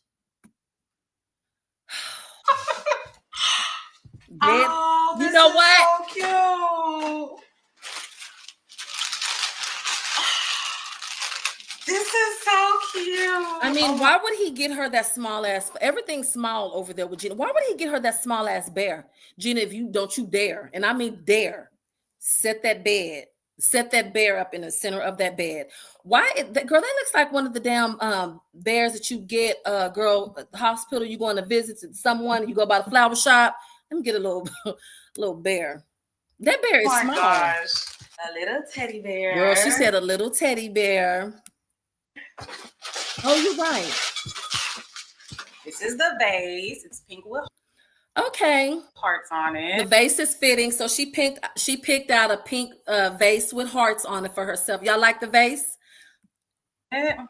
Oh, you know what? So cute. This is so cute. I mean, why would he get her that small ass? Everything's small over there with Gina. Why would he get her that small ass bear? Gina, if you don't dare, and I mean dare, set that bear up in the center of that bed. Why, girl? That looks like one of the damn bears that you get, girl, at the hospital. You going to visit someone, you go by the flower shop. Let me get a little bear. That bear is small. Gosh. A little teddy bear. Girl, she said a little teddy bear. Oh, you're right. This is the vase. It's pink with hearts on it. The vase is fitting. So she picked out a pink vase with hearts on it for herself. Y'all like the vase? And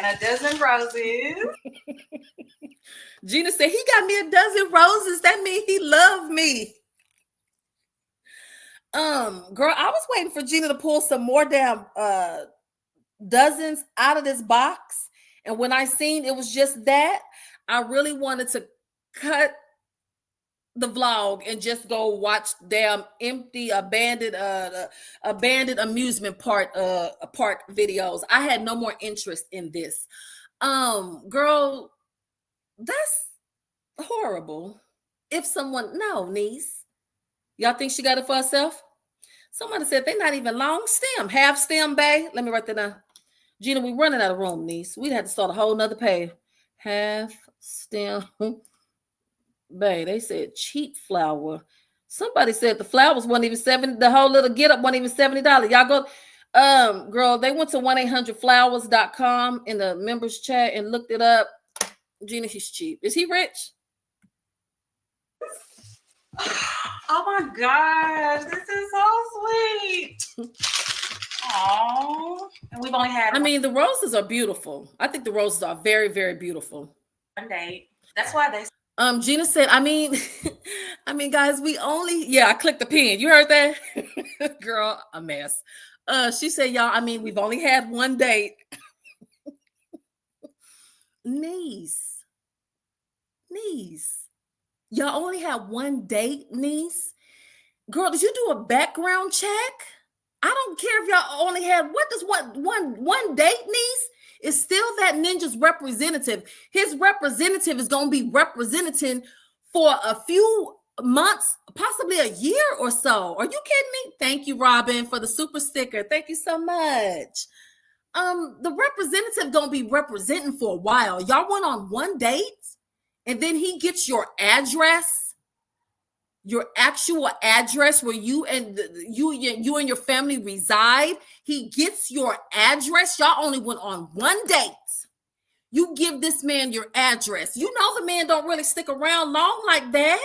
a dozen roses. Gina said, he got me a dozen roses. That means he loved me. Girl, I was waiting for Gina to pull some more damn dozens out of this box. And when I seen it was just that, I really wanted to cut the vlog and just go watch damn empty abandoned amusement park videos. I had no more interest in this. Girl, that's horrible. If someone, no, niece, y'all think she got it for herself? Somebody said they're not even long stem, half stem, bae. Let me write that down. Gina, we running out of room, niece. We'd have to start a whole nother page. Half stem, bae. They said cheap flour. Somebody said the flowers wasn't even $70. The whole little get up wasn't even $70. Y'all go, girl. They went to 1-800-flowers.com in the members chat and looked it up. Gina, he's cheap. Is he rich? Oh my gosh, this is so sweet. Oh, and we've only had. I mean, the roses are beautiful. I think the roses are very, very beautiful. One date. That's why they. Gina said, I mean, guys, we only, I clicked the pen. You heard that? Girl, a mess. She said, y'all, I mean, we've only had one date. Niece. Y'all only had one date, niece? Girl, did you do a background check? I don't care if y'all only had, what does one date, niece? Is still that ninja's representative. His representative is going to be representing for a few months, possibly a year or so. Are you kidding me? Thank you, Robin, for the super sticker. Thank you so much. The representative going to be representing for a while. Y'all went on one date and then he gets your address, your actual address where you and your family reside. He gets your address. Y'all only went on one date. You give this man your address. You know the man don't really stick around long like that.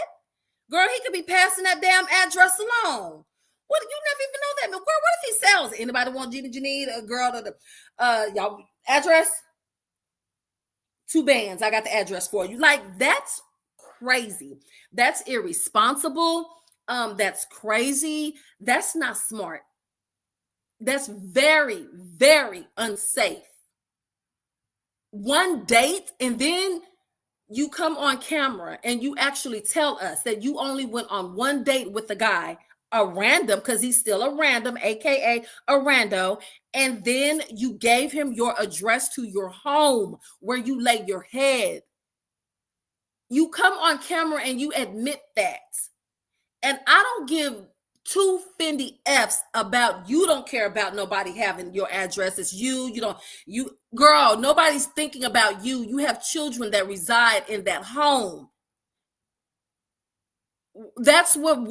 Girl, he could be passing that damn address along. What, you never even know that man. Girl, what if he sells it? Anybody want Gina, Jyneen, a girl to the y'all address? 2 bands. I got the address for you. Like, that's crazy. That's irresponsible. That's crazy. That's not smart. That's very, very unsafe. One date and then you come on camera and you actually tell us that you only went on one date with the guy, a random, because he's still a random, aka a rando, and then you gave him your address to your home where you lay your head. You come on camera and you admit that. And I don't give 2 Fendi F's about, you don't care about nobody having your address. It's girl, nobody's thinking about you. You have children that reside in that home. That's why I'm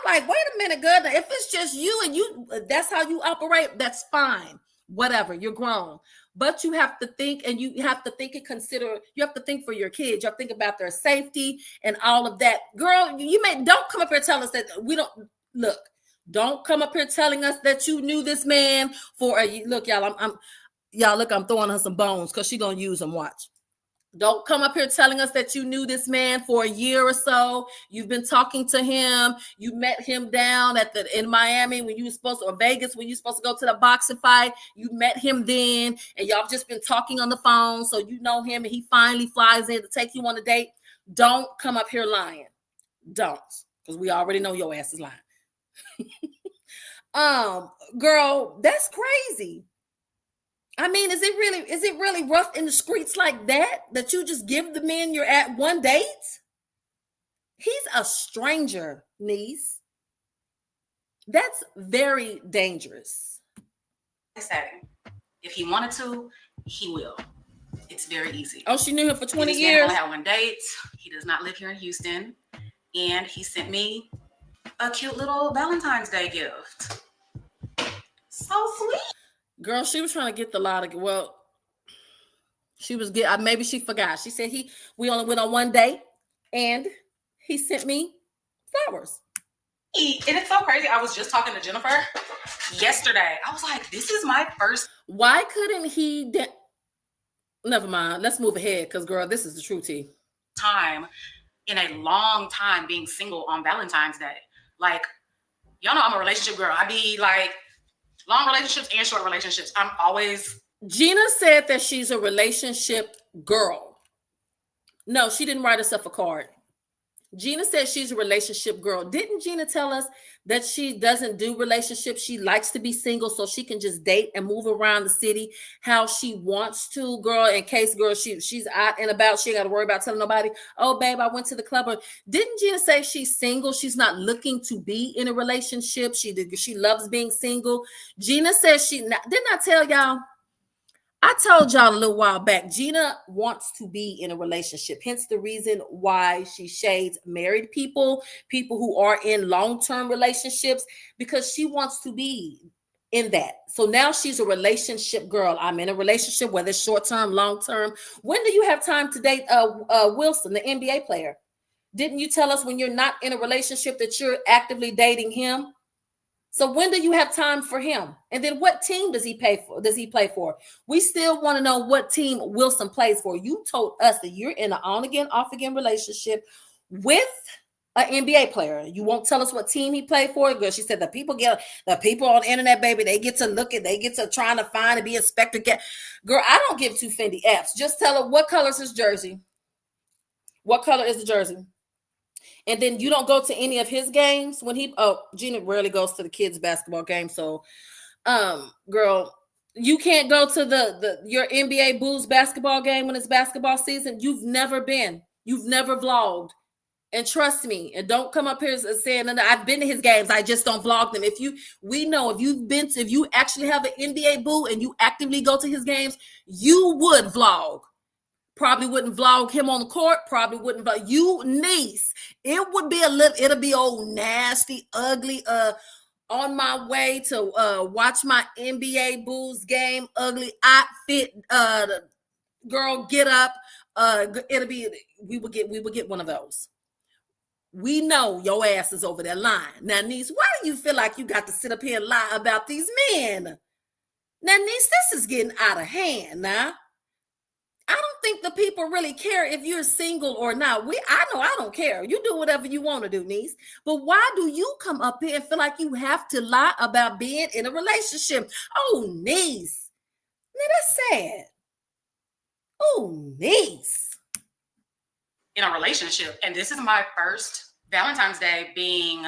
like, wait a minute, girl. If it's just you and you, that's how you operate, that's fine. Whatever, you're grown. But you have to think, and you have to think and consider, you have to think for your kids. You have to think about their safety and all of that. Girl, don't come up here and tell us that don't come up here telling us that you knew this man for look, y'all, I'm throwing her some bones because she's gonna use them, watch. Don't come up here telling us that you knew this man for a year or so. You've been talking to him. You met him down in Miami when you were supposed to, or Vegas when you were supposed to go to the boxing fight. You met him then, and y'all have just been talking on the phone. So you know him, and he finally flies in to take you on a date. Don't come up here lying. Don't, because we already know your ass is lying. Girl, that's crazy. I mean, is it really rough in the streets like that you just give the man you're at one date? He's a stranger, niece. That's very dangerous. I said, if he wanted to, he will. It's very easy. Oh, she knew him for 20 This years. man only had one date. He does not live here in Houston, and he sent me a cute little Valentine's Day gift. So sweet. Girl, she was trying to get the lot of, she was maybe she forgot. She said we only went on one date and he sent me flowers. And it's so crazy. I was just talking to Jennifer yesterday. I was like, this is my first. Why couldn't he? Never mind. Let's move ahead because, girl, this is the true tea. Time in a long time being single on Valentine's Day. Like, y'all know I'm a relationship girl. I be like, long relationships and short relationships. I'm always. Gina said that she's a relationship girl. No, she didn't write herself a card. Gina said she's a relationship girl. Didn't Gina tell us that she doesn't do relationships? She likes to be single so she can just date and move around the city how she wants to, girl, in case, girl, she's out and about. She ain't got to worry about telling nobody, oh, babe, I went to the club. Didn't Gina say she's single? She's not looking to be in a relationship. She loves being single. Gina says didn't I tell y'all? I told y'all a little while back, Gina wants to be in a relationship. Hence the reason why she shades married people who are in long-term relationships, because she wants to be in that. So now she's a relationship girl. I'm in a relationship, whether it's short-term, long-term. When do you have time to date Wilson, the NBA player? Didn't you tell us when you're not in a relationship that you're actively dating him? So when do you have time for him? And then what team does he play for? We still want to know what team Wilson plays for. You told us that you're in an on-again, off-again relationship with an NBA player. You won't tell us what team he played for. Girl, she said the people on the internet, baby, they get to look at, they get to trying to find and be inspected. Girl, I don't give two Fendi F's. Just tell her what color is his jersey. What color is the jersey? And then you don't go to any of his games when Gina rarely goes to the kids' basketball game. So, girl, you can't go to your NBA Bulls basketball game when it's basketball season. You've never been. You've never vlogged. And trust me, and don't come up here saying, I've been to his games, I just don't vlog them. If you actually have an NBA Bull and you actively go to his games, you would vlog. Probably wouldn't vlog him on the court. Probably wouldn't vlog you, niece. It'll be old nasty, ugly. On my way to watch my NBA Bulls game, ugly outfit. Girl, get up. We will get one of those. We know your ass is over there lying. Now, niece, why do you feel like you got to sit up here and lie about these men? Now, niece, this is getting out of hand now. I don't think the people really care if you're single or not. I know I don't care. You do whatever you want to do, niece. But why do you come up here and feel like you have to lie about being in a relationship? Oh, niece. Now that's sad. Oh, niece. In a relationship. And this is my first Valentine's Day being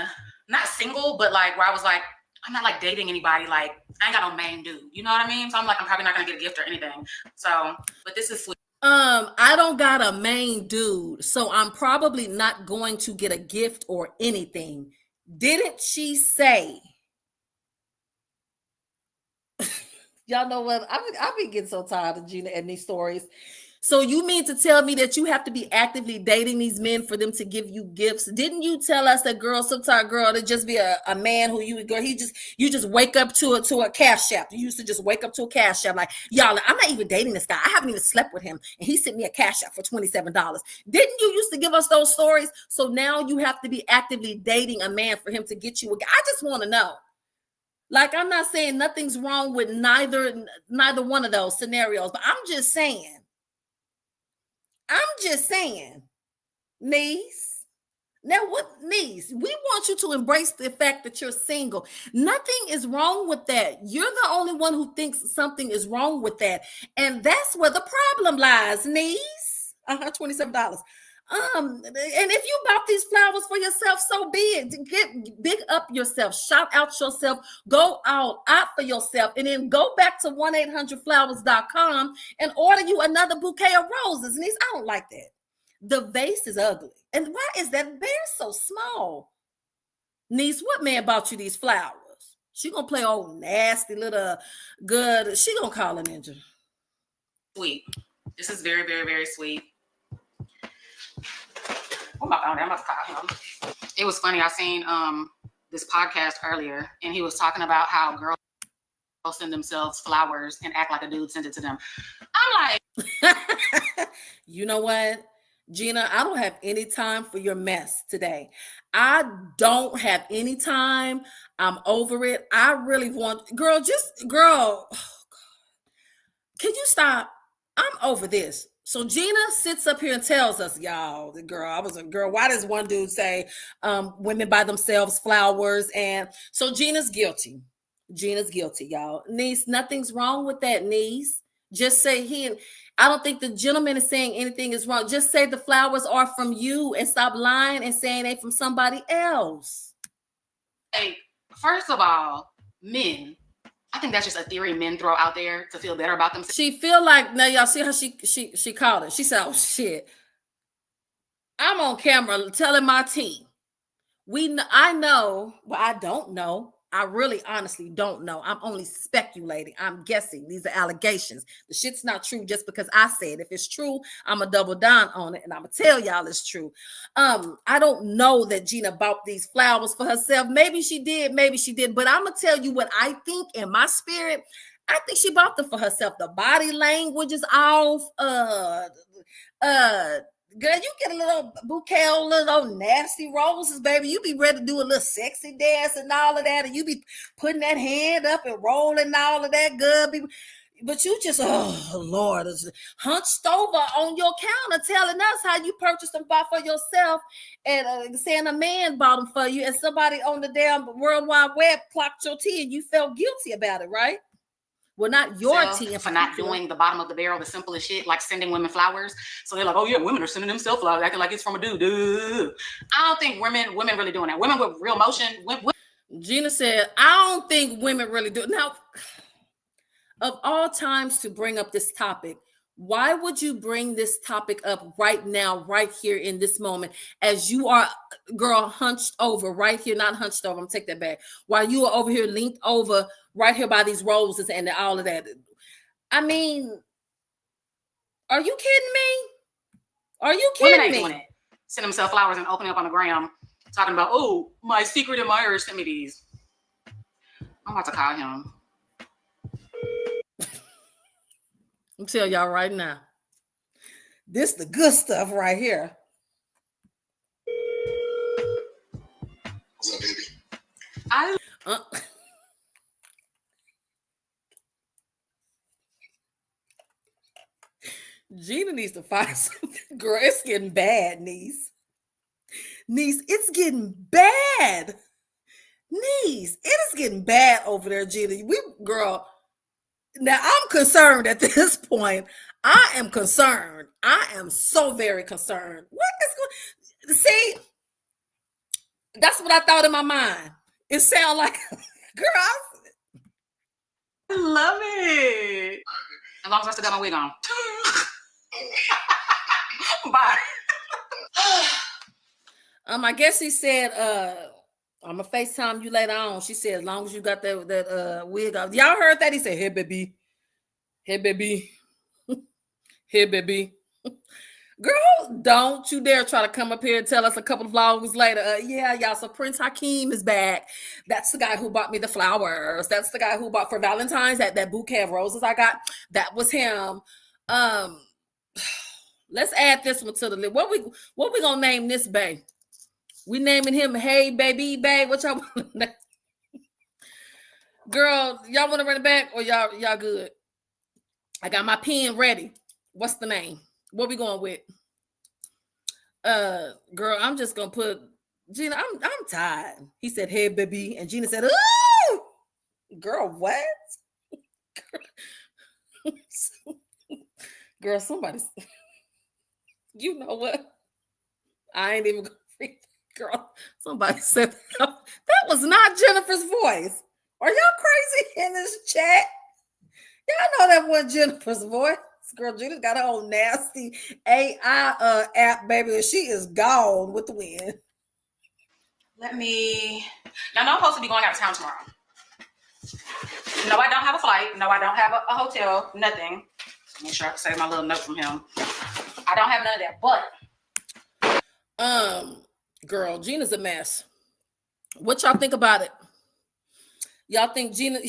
not single, but like where I was like, I'm not like dating anybody. Like I ain't got no main dude. You know what I mean? So I'm like, I'm probably not gonna get a gift or anything. So, but this is sweet. I don't got a main dude, so I'm probably not going to get a gift or anything. Didn't she say? Y'all know what? I've been getting so tired of Gina and these stories. So you mean to tell me that you have to be actively dating these men for them to give you gifts? Didn't you tell us that, girl, sometimes, girl, to just be a man who you just wake up to a cash app. You used to just wake up to a cash app like, y'all, I'm not even dating this guy. I haven't even slept with him. And he sent me a cash app for $27. Didn't you used to give us those stories? So now you have to be actively dating a man for him to get you a gift. I just want to know. Like, I'm not saying nothing's wrong with neither one of those scenarios, but I'm just saying, niece. Now, what, niece? We want you to embrace the fact that you're single. Nothing is wrong with that. You're the only one who thinks something is wrong with that. And that's where the problem lies, niece. $27. And if you bought these flowers for yourself, so be it. Get big up yourself, shout out yourself, go out for yourself, and then go back to 1-800-flowers.com and order you another bouquet of roses. Niece, I don't like that. The vase is ugly. And why is that bear so small? Niece, what man bought you these flowers? She gonna play old nasty little good. She gonna call a ninja. Sweet. This is very, very, very sweet. Oh my God, I must call him. It was funny. I seen this podcast earlier, and he was talking about how girls send themselves flowers and act like a dude sent it to them. I'm like, you know what, Gina? I don't have any time for your mess today. I don't have any time. I'm over it. I really want, girl. Oh God. Can you stop? I'm over this. So Gina sits up here and tells us, y'all, why does one dude say women buy themselves flowers? And so Gina's guilty. Gina's guilty, y'all. Niece, nothing's wrong with that, niece. Just say I don't think the gentleman is saying anything is wrong. Just say the flowers are from you and stop lying and saying they from somebody else. Hey, first of all, men, I think that's just a theory men throw out there to feel better about themselves. She feel like, now y'all see how she called it. She said, oh shit. I'm on camera telling my team. I know, well, I don't know. I really honestly don't know. I'm only speculating. I'm guessing. These are allegations. The shit's not true just because I said. If it's true, I'm going to double down on it and I'm going to tell y'all it's true. I don't know that Gina bought these flowers for herself. Maybe she did, but I'm going to tell you what I think in my spirit. I think she bought them for herself. The body language is off. Girl, you get a little bouquet of little nasty roses, baby. You be ready to do a little sexy dance and all of that, and you be putting that hand up and rolling all of that good. But you just, oh Lord, hunched over on your counter telling us how you purchased them for yourself and saying a man bought them for you, and somebody on the damn World Wide Web clocked your tea and you felt guilty about it, right? Well, not your tea for not doing the bottom of the barrel, the simplest shit, like sending women flowers. So they're like, oh yeah, women are sending themselves flowers, acting like it's from a dude. I don't think women really doing that. Women with real emotion. Gina said, I don't think women really do. Now, of all times to bring up this topic, why would you bring this topic up right now, right here in this moment, as you are, girl, hunched over right here, not hunched over, I'm gonna take that back, while you are over here linked over right here by these roses and all of that. I mean, are you kidding me? Are you kidding me? Doing it. Send themselves flowers and opening up on the gram, talking about, oh, my secret admirer sent me these. I'm about to call him. I'm telling y'all right now, this the good stuff right here. What's up, baby? Gina needs to find something. Girl, it's getting bad, niece. Niece, it's getting bad. Niece, it is getting bad over there, Gina. Girl, now I'm concerned at this point. I am concerned. I am so very concerned. What is going? See, that's what I thought in my mind. It sounds like, girl, I love it. As long as I still got my wig on. Bye. I guess he said, I'm gonna FaceTime you later on. She said, as long as you got that wig off. Y'all heard that? He said, hey, baby. Hey, baby. Hey, baby. Girl, don't you dare try to come up here and tell us a couple of vlogs later. Yeah, y'all. So Prince Hakeem is back. That's the guy who bought me the flowers. That's the guy who bought for Valentine's that bouquet of roses I got. That was him. Let's add this one to the list. What we gonna name this bae? We naming him Hey Baby Bae. What y'all want to name? Girl, y'all want to run it back or y'all good? I got my pen ready. What's the name? What we going with? Girl, I'm just gonna put Gina. I'm tired. He said, "Hey, baby," and Gina said, "Ooh, girl, what?" Girl, somebody. You know what? I ain't even gonna read. Girl, somebody said that was not Jennifer's voice. Are y'all crazy in this chat? Y'all know that wasn't Jennifer's voice. Girl, Gina's got her own nasty AI app, baby, and she is gone with the wind. Y'all know I'm supposed to be going out of town tomorrow. No, I don't have a flight. No, I don't have a hotel. Nothing. Make sure I can save my little note from him. I don't have none of that. But girl, Gina's a mess. What y'all think about it? Y'all think Gina?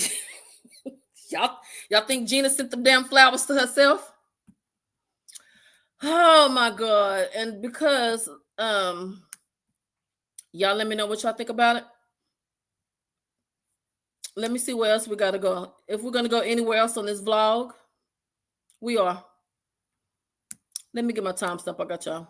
Y'all think Gina sent them damn flowers to herself? Oh my God. And because y'all let me know what y'all think about it. Let me see where else we gotta go. If we're gonna go anywhere else on this vlog, we are. Let me get my timestamp. I got y'all.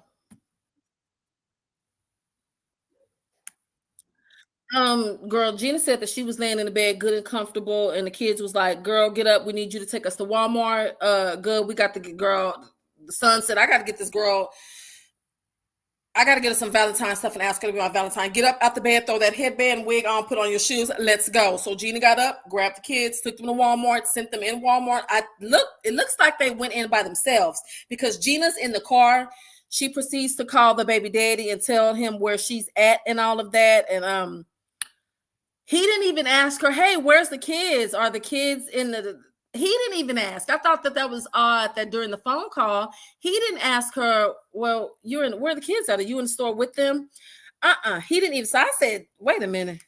Girl, Gina said that she was laying in the bed good and comfortable, and the kids was like, girl, get up. We need you to take us to Walmart. Good. We got to get girl. The son said, I got to get this girl. I got to get her some Valentine stuff and ask her to be my Valentine. Get up out the bed, throw that headband, wig on, put on your shoes. Let's go. So Gina got up, grabbed the kids, took them to Walmart, sent them in Walmart. It looks like they went in by themselves because Gina's in the car. She proceeds to call the baby daddy and tell him where she's at and all of that. And he didn't even ask her, hey, where's the kids? Are the kids in the... He didn't even ask. I thought that was odd that during the phone call, he didn't ask her, well, where are the kids at? Are you in the store with them? He didn't even... So I said, wait a minute.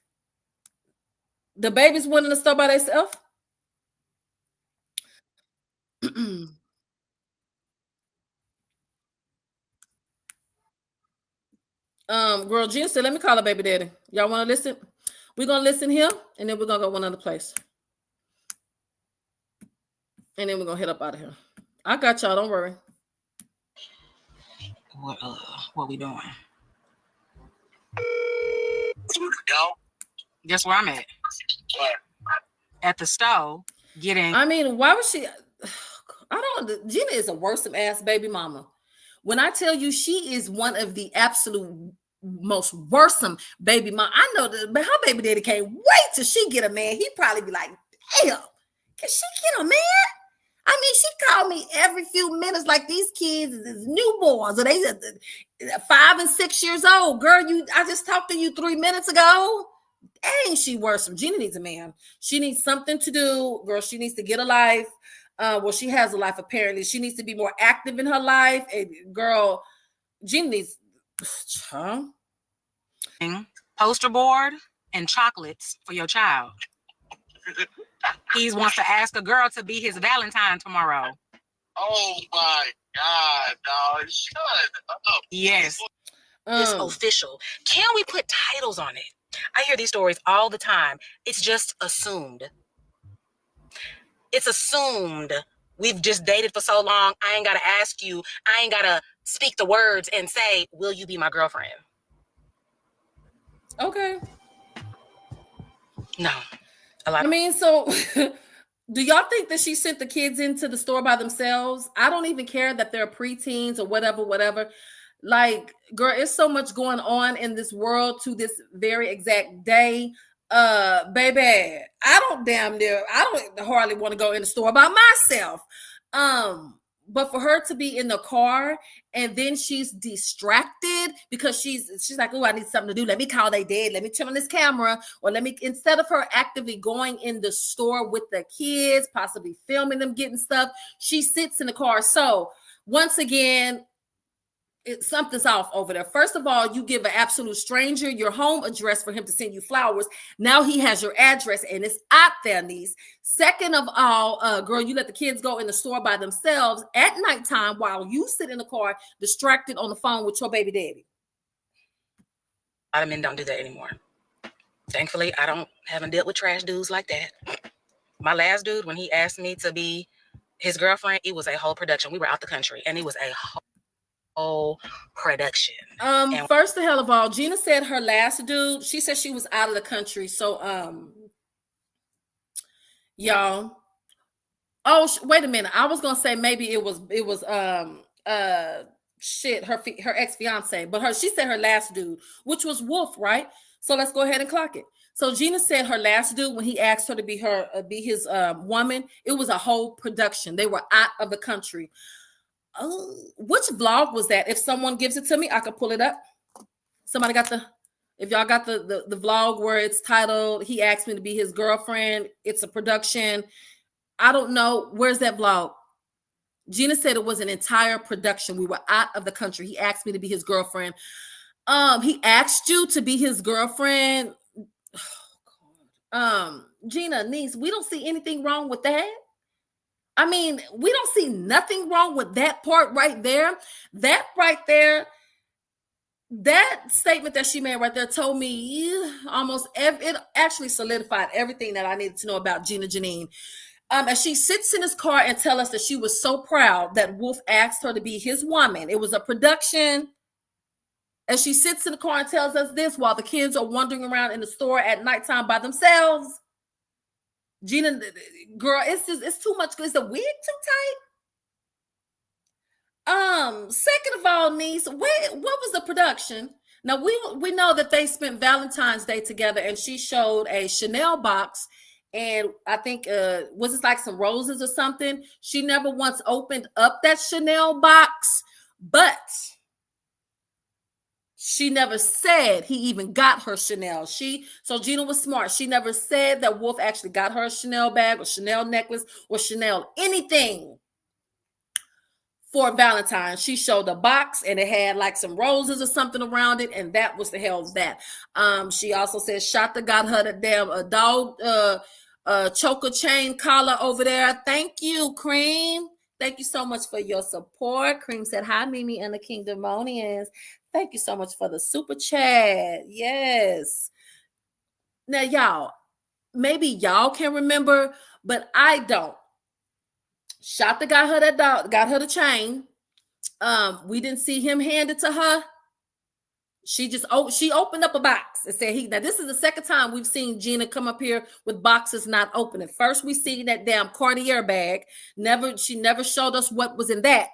The babies went in the store by themselves? Girl, Gina said, let me call her baby daddy. Y'all want to listen? We're going to listen here, and then we're going to go one other place. And then we're going to head up out of here. I got y'all. Don't worry. What we doing? Yo. Guess where I'm at? What? At the store, getting... I mean, why was she... Gina is a worrisome ass baby mama. When I tell you she is one of the absolute most worrisome baby mama, I know that, but her baby daddy can't wait till she get a man. He probably be like, damn, can she get a man? I mean, she called me every few minutes like these kids is newborns, or they 5 and 6 years old. Girl, I just talked to you 3 minutes ago. Dang, she worrisome. Gina needs a man. She needs something to do. Girl, she needs to get a life. Well, she has a life apparently. She needs to be more active in her life. And girl, Gina needs poster board and chocolates for your child. He wants to ask a girl to be his Valentine tomorrow. Oh my God, dog. Shut up. Yes. It's official. Can we put titles on it? I hear these stories all the time. It's just assumed. It's assumed. We've just dated for so long. I ain't got to ask you. I ain't got to speak the words and say, will you be my girlfriend? Okay. No. I mean, so do y'all think that she sent the kids into the store by themselves? I don't even care that they're preteens or whatever. Like, girl, it's so much going on in this world to this very exact day. Baby, I don't hardly want to go in the store by myself. But for her to be in the car and then she's distracted because she's like, oh, I need something to do. Let me call they dad. Let me turn on this camera. Or instead of her actively going in the store with the kids, possibly filming them getting stuff, she sits in the car. So once again, something's off over there. First of all, you give an absolute stranger your home address for him to send you flowers. Now he has your address and it's out there, niece. Second of all, girl, you let the kids go in the store by themselves at nighttime while you sit in the car distracted on the phone with your baby daddy. A lot of men don't do that anymore. Thankfully, I haven't dealt with trash dudes like that. My last dude, when he asked me to be his girlfriend, it was a whole production. We were out the country and it was a whole production. First the hell of all, Gina said her last dude, she said she was out of the country. So y'all, wait a minute, I was gonna say maybe it was her ex-fiance, but she said her last dude, which was Wolf, right? So let's go ahead and clock it. So Gina said her last dude, when he asked her to be his woman, it was a whole production. They were out of the country. Oh, which vlog was that? If someone gives it to me, I could pull it up. Somebody got if y'all got the vlog where it's titled, he asked me to be his girlfriend. It's a production. I don't know. Where's that vlog? Gina said it was an entire production. We were out of the country. He asked me to be his girlfriend. He asked you to be his girlfriend. Oh, God. Gina, niece, we don't see anything wrong with that. I mean, we don't see nothing wrong with that part right there. That right there, that statement that she made right there told me it actually solidified everything that I needed to know about Jyneen. As she sits in his car and tell us that she was so proud that Wolf asked her to be his woman. It was a production. as she sits in the car and tells us this while the kids are wandering around in the store at nighttime by themselves. Gina, girl, it's too much. Is the wig too tight? Second of all, niece, what was the production? Now we know that they spent Valentine's Day together, and she showed a Chanel box, and I think was it like some roses or something? She never once opened up that Chanel box, but she never said he even got her Chanel. So Gina was smart. She never said that Wolf actually got her a Chanel bag or Chanel necklace or Chanel anything for Valentine. She showed a box and it had like some roses or something around it, and that was the hell's that. She also said Shanta got her the damn dog choker chain collar over there. Thank you, Cream. Thank you so much for your support. Cream said, hi, Mimi and the Kingdomonians. Thank you so much for the super chat. Yes. Now, y'all, maybe y'all can remember, but I don't. Shanta got her that dog, got her the chain. We didn't see him hand it to her. She opened up a box and said now this is the second time we've seen Gina come up here with boxes not opening. First we seen that damn Cartier bag. She never showed us what was in that.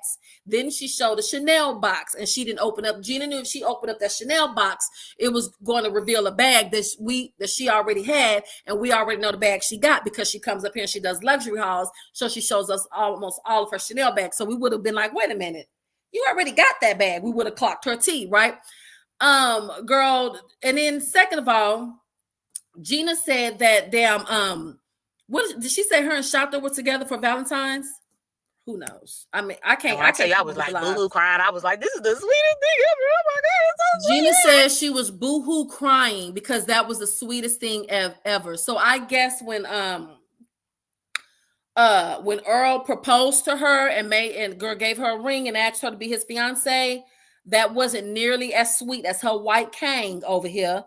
Then she showed a Chanel box and she didn't open up. Gina knew if she opened up that Chanel box, it was going to reveal a bag that she already had, and we already know the bag she got because she comes up here and she does luxury hauls. So she shows us almost all of her Chanel bags. So we would have been like, wait a minute, you already got that bag. We would have clocked her T, right? Girl, and then second of all, Gina said that damn what did she say? Her and Shanta were together for Valentine's. Who knows? I mean, I can't. I tell you, I was like boo-hoo crying. I was like, this is the sweetest thing ever. Oh my God, it's so Gina sweet. says she was boo-hoo crying because that was the sweetest thing ever. So I guess when Earl proposed to her and girl gave her a ring and asked her to be his fiance, that wasn't nearly as sweet as her white king over here,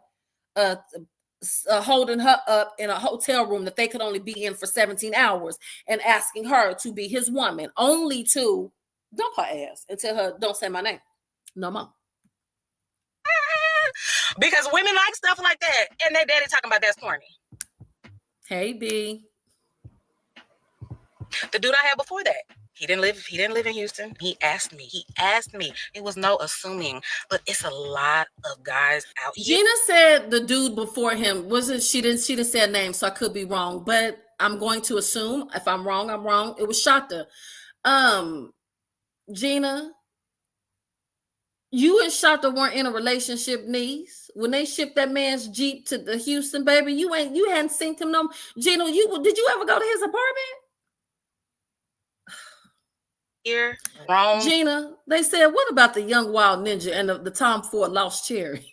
holding her up in a hotel room that they could only be in for 17 hours and asking her to be his woman, only to dump her ass and tell her, don't say my name no more. Because women like stuff like that, and their daddy talking about that's corny. Hey, B. The dude I had before that, he didn't live in Houston. He asked me. It was no assuming, but it's a lot of guys out here. Gina said the dude before him wasn't. She didn't say a name, so I could be wrong. But I'm going to assume if I'm wrong, I'm wrong. It was Shanta. Gina, you and Shanta weren't in a relationship, niece. When they shipped that man's Jeep to the Houston, baby, you hadn't seen him no. Gina, did you ever go to his apartment? Here, wrong. Gina, they said, what about the young wild ninja and the Tom Ford Lost Cherry?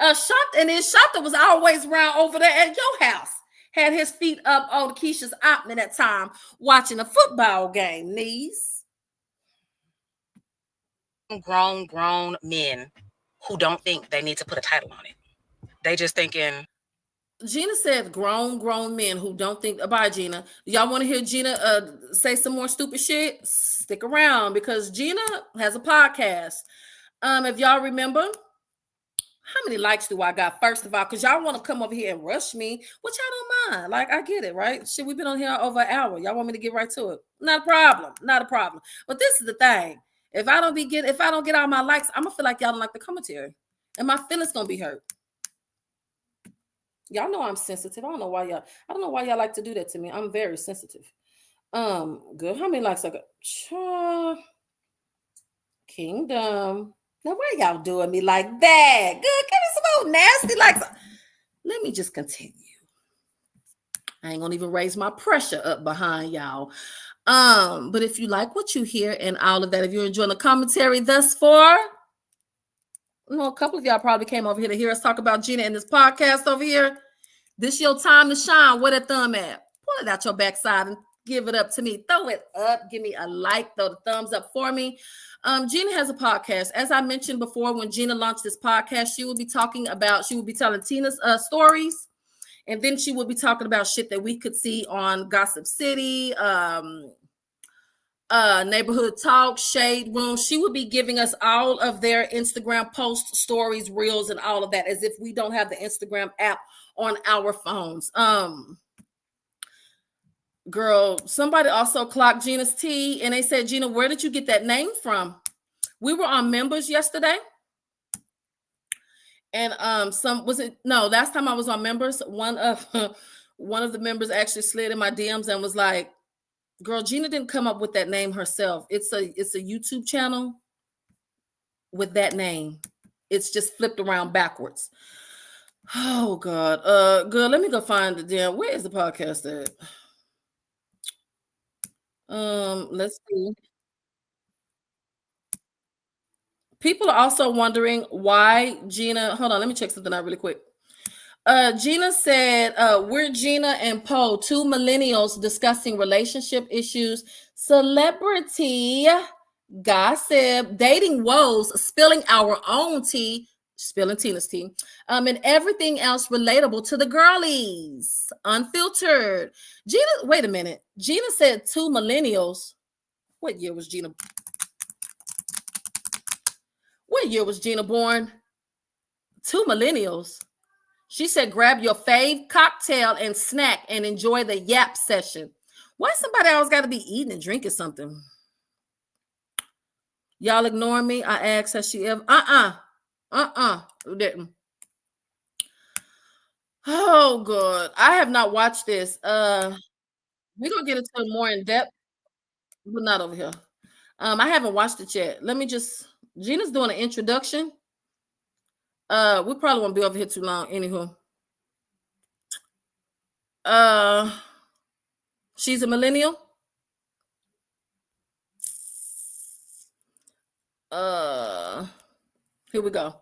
Shanta was always around over there at your house. Had his feet up on Keisha's ottoman at time watching a football game, niece. Grown men who don't think they need to put a title on it. They just thinking. Gina said grown men who don't think. Bye, Gina. Y'all want to hear Gina say some more stupid shit? Stick around because Gina has a podcast. If y'all remember, how many likes do I got? First of all, because y'all want to come over here and rush me, which I don't mind. Like, I get it, right? Shit, we've been on here over an hour. Y'all want me to get right to it? Not a problem. But this is the thing. If I don't get all my likes, I'm gonna feel like y'all don't like the commentary, and my feelings gonna be hurt. Y'all know I'm sensitive. I don't know why y'all like to do that to me. I'm very sensitive. Good. How many likes I got? Kingdom. Now why y'all doing me like that? Good. Give me some old nasty likes. Let me just continue. I ain't gonna even raise my pressure up behind y'all. But if you like what you hear and all of that, if you're enjoying the commentary thus far, a couple of y'all probably came over here to hear us talk about Gina and this podcast over here. This your time to shine. Where that thumb at? Pull it out your backside and give it up to me. Throw it up. Give me a like. Throw the thumbs up for me. Gina has a podcast. As I mentioned before, when Gina launched this podcast, she will be telling Tina's stories. And then she will be talking about shit that we could see on Gossip City, Neighborhood Talk, Shade Room. She would be giving us all of their Instagram posts, stories, reels, and all of that, as if we don't have the Instagram app on our phones. Girl, somebody also clocked Gina's tea, and they said, Gina, where did you get that name from? We were on members yesterday. And last time I was on members, one of the members actually slid in my DMs and was like, girl, Gina didn't come up with that name herself. It's a YouTube channel with that name. It's just flipped around backwards. Oh God. Girl, let me go find the damn. Where is the podcast at? Let's see. People are also wondering why Gina. Hold on, let me check something out really quick. Gina said, we're Gina and Poe, two millennials discussing relationship issues, celebrity gossip, dating woes, spilling our own tea, spilling Tina's tea, and everything else relatable to the girlies, unfiltered. Gina, wait a minute. Gina said two millennials. What year was Gina? What year was Gina born? Two millennials. She said, grab your fave cocktail and snack and enjoy the yap session. Why somebody else got to be eating and drinking something? Y'all ignoring me? I asked, has she ever? Didn't. Oh, God. I have not watched this. We're going to get into it more in depth, but not over here. I haven't watched it yet. Let me just, Gina's doing an introduction. We probably won't be over here too long. Anywho. She's a millennial. Here we go.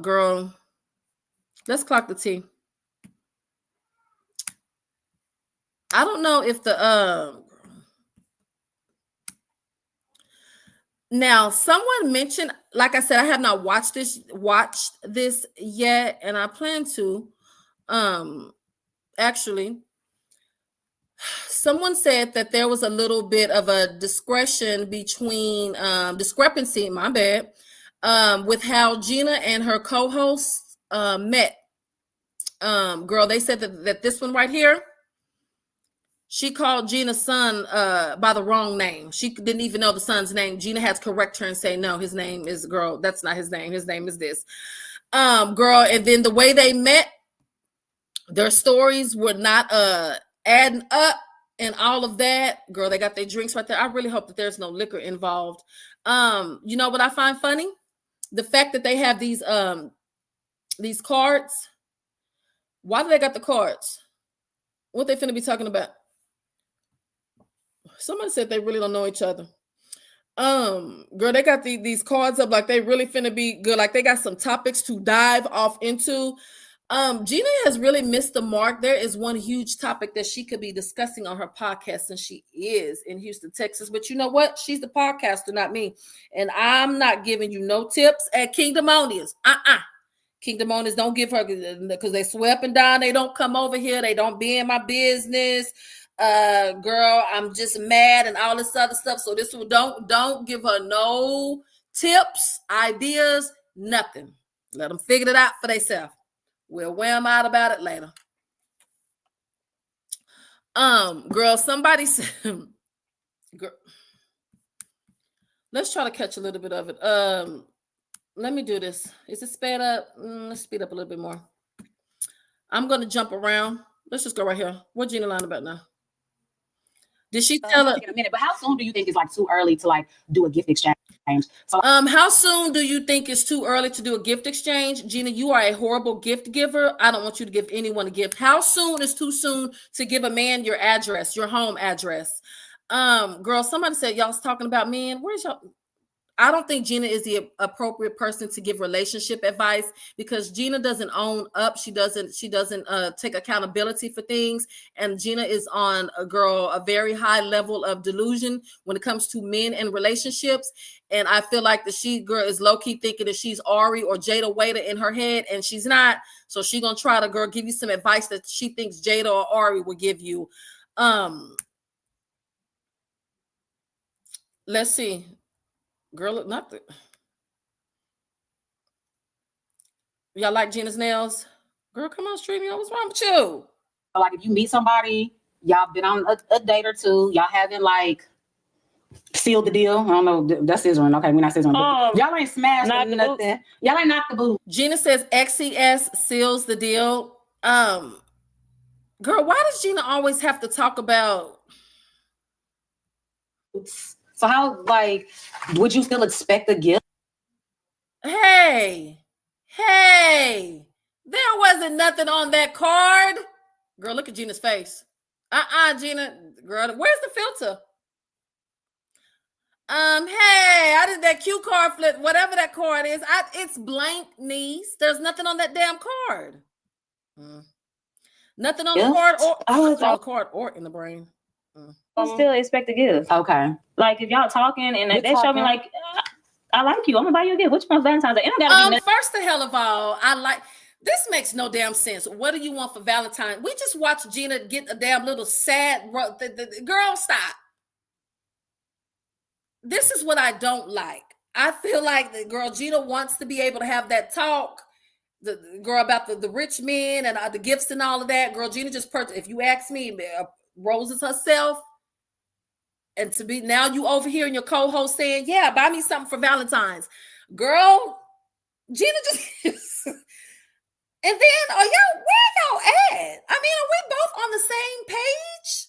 Girl, let's clock the tea. I don't know if the now someone mentioned, like I said, I have not watched this yet, and I plan to. Actually, someone said that there was a little bit of a discrepancy, my bad, with how Gina and her co-hosts met. Girl, they said that this one right here, she called Gina's son by the wrong name. She didn't even know the son's name. Gina had to correct her and say, no, his name is, girl, that's not his name. His name is this. Girl, and then the way they met, their stories were not adding up and all of that. Girl, they got their drinks right there. I really hope that there's no liquor involved. You know what I find funny? The fact that they have these cards. Why do they got the cards? What they finna be talking about? Somebody said they really don't know each other. Girl, they got these cards up like they really finna be good. Like they got some topics to dive off into. Gina has really missed the mark. There is one huge topic that she could be discussing on her podcast, and she is in Houston, Texas. But you know what? She's the podcaster, not me. And I'm not giving you no tips at Kingdomonians. Kingdomonians don't give her, because they swear up and down. They don't come over here. They don't be in my business. Girl, I'm just mad and all this other stuff. So this will don't give her no tips, ideas, nothing. Let them figure it out for themselves. We'll wear them out about it later. Girl, somebody said, girl, let's try to catch a little bit of it. Let me do this. Is it sped up? Let's speed up a little bit more. I'm going to jump around. Let's just go right here. What Gina lying about now? Did she tell her? In a minute, but how soon do you think it's like too early to like do a gift exchange? So, how soon do you think it's too early to do a gift exchange? Gina, you are a horrible gift giver. I don't want you to give anyone a gift. How soon is too soon to give a man your address, your home address? Girl, somebody said y'all's talking about men. Where's y'all? I don't think Gina is the appropriate person to give relationship advice, because Gina doesn't own up. She doesn't take accountability for things. And Gina is on a very high level of delusion when it comes to men and relationships. And I feel like girl is low key thinking that she's Ari or Jada Waiter in her head, and she's not. So she's going to try to give you some advice that she thinks Jada or Ari will give you. Let's see. Girl, not the. Y'all like Gina's nails? Girl, come on, stream me. What's wrong with you? Like if you meet somebody, y'all been on a date or two, y'all haven't like sealed the deal. I don't know. That's scissoring. Okay, we're not scissoring. Y'all ain't smashed or nothing. Y'all ain't knocked the boot. Gina says XCS seals the deal. Girl, why does Gina always have to talk about? So how, like, would you still expect a gift? Hey, there wasn't nothing on that card. Girl, look at Gina's face. Gina, girl, where's the filter? Hey, I did that cue card flip, whatever that card is. It's blank, niece. There's nothing on that damn card. Nothing on the card or on the card or in the brain. I still expect a gift. Okay. Like if y'all talking and they show me like, I like you, I'm gonna buy you a gift. Which one's Valentine's Day? It don't gotta be first the hell of all, I like this makes no damn sense. What do you want for Valentine? We just watched Gina get a damn little sad girl. Stop. This is what I don't like. I feel like the girl Gina wants to be able to have that talk. The girl about the rich men and the gifts and all of that. Girl Gina just purchased. If you ask me, roses herself. And to be now you over here and your co-host saying, yeah, buy me something for Valentine's. Girl, Gina just and then where y'all at? I mean, are we both on the same page?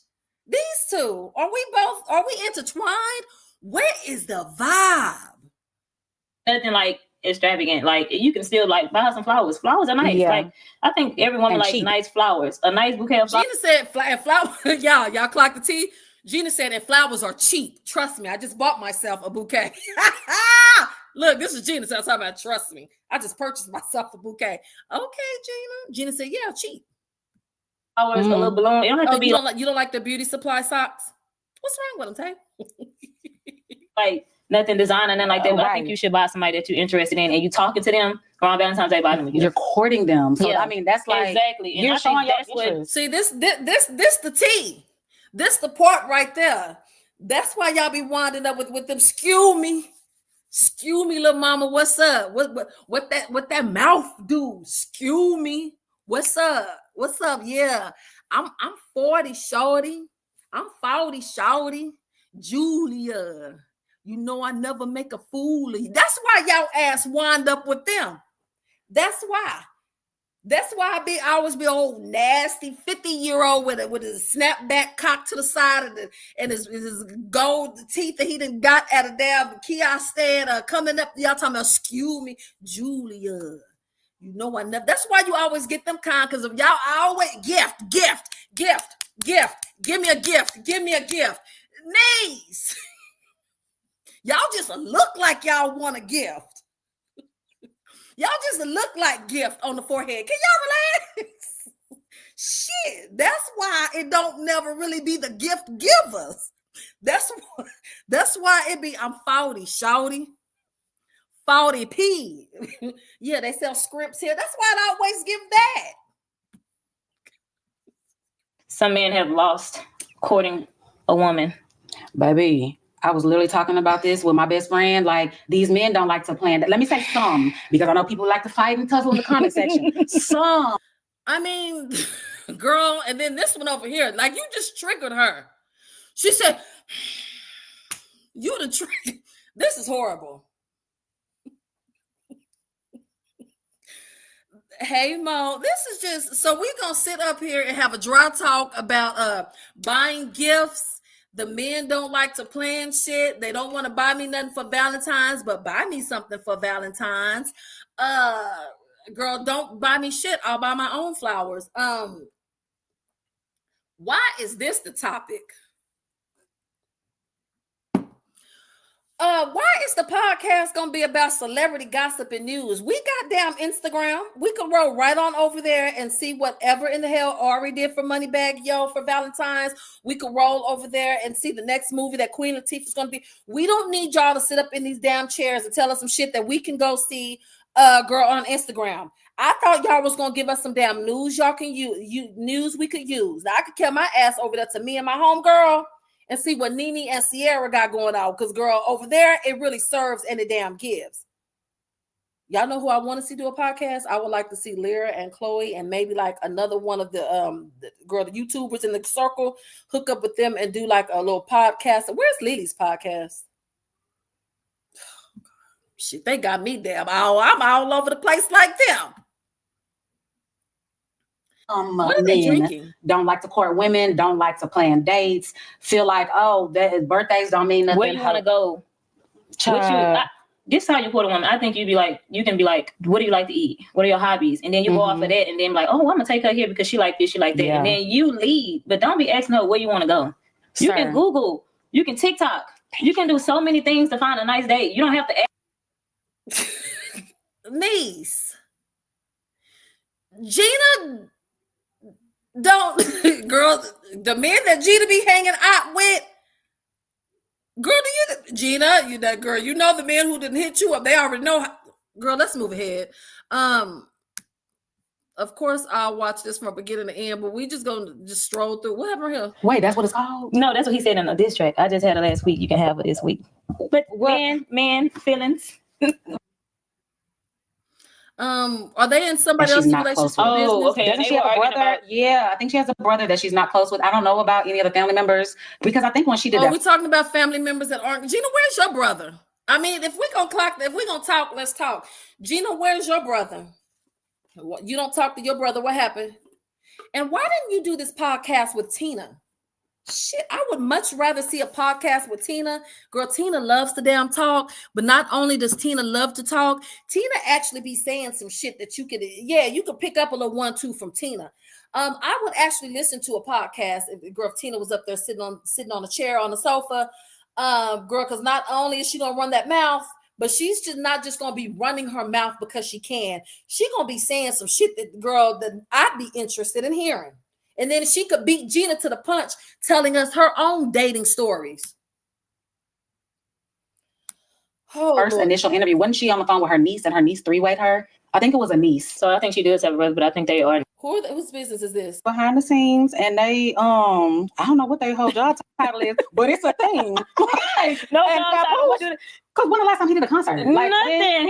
These two. Are we intertwined? Where is the vibe? Nothing like extravagant. Like you can still like buy her some flowers. Flowers are nice. Yeah. Like I think every woman likes nice flowers. A nice bouquet of flowers. Gina said flowers. y'all clock the T. Gina said that flowers are cheap. Trust me, I just bought myself a bouquet. Look, this is Gina. So I'm talking about trust me. I just purchased myself a bouquet. Okay, Gina. Gina said, yeah, cheap. Flowers, a little balloon. It don't have to be you don't like the beauty supply socks? What's wrong with them, Tay? Like nothing designer and then like that. But I think you should buy somebody that you're interested in and you talking to them around Valentine's Day. Buy them again. You're courting them. So I mean, that's like exactly. And you're showing your interest. See this the T. This the part right there. That's why y'all be winding up with them. Skew me, little mama. What's up? What that mouth do? Skew me. What's up? Yeah, I'm 40, shorty. I'm 40, shorty. Julia, you know I never make a fool of you. That's why y'all ass wind up with them. That's why I always be old nasty 50-year-old with a snapback cock to the side of and his gold teeth that he done got at a damn kiosk stand coming up. Y'all talking about skew me, Julia. You know I never. That's why you always get them kind because of y'all always gift. Give me a gift. Niece. Y'all just look like y'all want a gift. Y'all just look like gift on the forehead. Can y'all relax? Shit, that's why it don't never really be the gift givers. That's why it be I'm 40, shawty. 40p. Yeah, they sell scripts here. That's why I always give that. Some men have lost courting a woman. Baby, I was literally talking about this with my best friend. Like, these men don't like to plan. Let me say some, because I know people like to fight and tussle in the comment section. Some. I mean, girl, and then this one over here, like you just triggered her. She said, you the trigger. This is horrible. Hey, Mo, this is just, so we're going to sit up here and have a dry talk about buying gifts. The men don't like to plan shit. They don't want to buy me nothing for Valentine's, but buy me something for Valentine's. Girl, don't buy me shit. I'll buy my own flowers. Why is this the topic? Why is the podcast gonna be about celebrity gossip and news? We got damn Instagram. We can roll right on over there and see whatever in the hell Ari did for Moneybag Yo for Valentine's. We could roll over there and see the next movie that Queen Latifah is gonna be. We don't need y'all to sit up in these damn chairs and tell us some shit that we can go see, girl, on Instagram. I thought y'all was gonna give us some damn news y'all can use, news we could use. Now I could kill my ass over there to me and my homegirl, and see what Nene and Sierra got going on. Because, girl, over there, it really serves and it damn gives. Y'all know who I want to see do a podcast? I would like to see Lyra and Chloe and maybe like another one of the YouTubers in the circle, hook up with them and do like a little podcast. Where's Lily's podcast? Shit, they got me damn. I'm all over the place like them. What are they drinking? Don't like to court women, don't like to plan dates, feel like, oh, that birthdays don't mean nothing. Where you want to go? This how you court a woman. I think you can be like, what do you like to eat? What are your hobbies? And then you go off of that and then like, oh, I'm gonna take her here because she like this, she like that. Yeah. And then you leave, but don't be asking her where you want to go. You can Google, you can TikTok, you can do so many things to find a nice date. You don't have to ask. Niece. Gina don't girl, the men that Gina be hanging out with. Girl, Gina, you that girl, you know the men who didn't hit you up, they already know how, girl, let's move ahead. Of course I'll watch this from beginning to end, but we just gonna just stroll through. What happened here? Wait, that's what it's called? No, that's what he said in a diss track. I just had it last week. You can have it this week. But man, feelings. Are they in somebody else's relationship? Oh, okay. Doesn't she have a brother? Yeah, I think she has a brother that she's not close with. I don't know about any other family members because I think when she did that. We're talking about family members that aren't. Gina, where's your brother? I mean, if we're gonna talk, let's talk. Gina, where's your brother? You don't talk to your brother. What happened? And why didn't you do this podcast with Tina? Shit, I would much rather see a podcast with Tina. Girl, Tina loves to damn talk, but not only does Tina love to talk, Tina actually be saying some shit that you could pick up a little 1-2 from Tina. I would actually listen to a podcast if Tina was up there sitting on a chair on the sofa, girl, because not only is she gonna run that mouth, but she's just not just gonna be running her mouth because she can. She gonna be saying some shit that I'd be interested in hearing. And then she could beat Gina to the punch, telling us her own dating stories. First initial interview, wasn't she on the phone with her niece and her niece three-wayed her? I think it was a niece. So I think she does have a brother, but I think they are. Whose business is this? Behind the scenes, and they, I don't know what their whole job title is, but it's a thing. Because when the last time he did a concert? Like, nothing.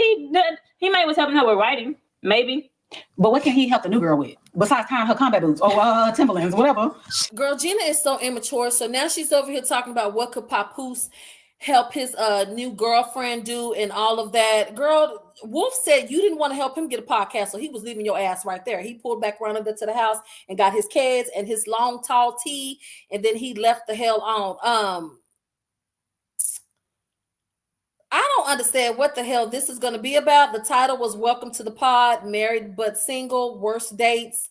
He may was helping her with writing, maybe. But what can he help the new girl with? Besides tying her combat boots or Timberlands, whatever. Girl, Gina is so immature. So now she's over here talking about what could Papoose help his new girlfriend do and all of that. Girl, Wolf said you didn't want to help him get a podcast, so he was leaving your ass right there. He pulled back around to the house and got his kids and his long, tall tee, and then he left the hell on. I don't understand what the hell this is going to be about. The title was Welcome to the Pod, Married but Single, Worst Dates.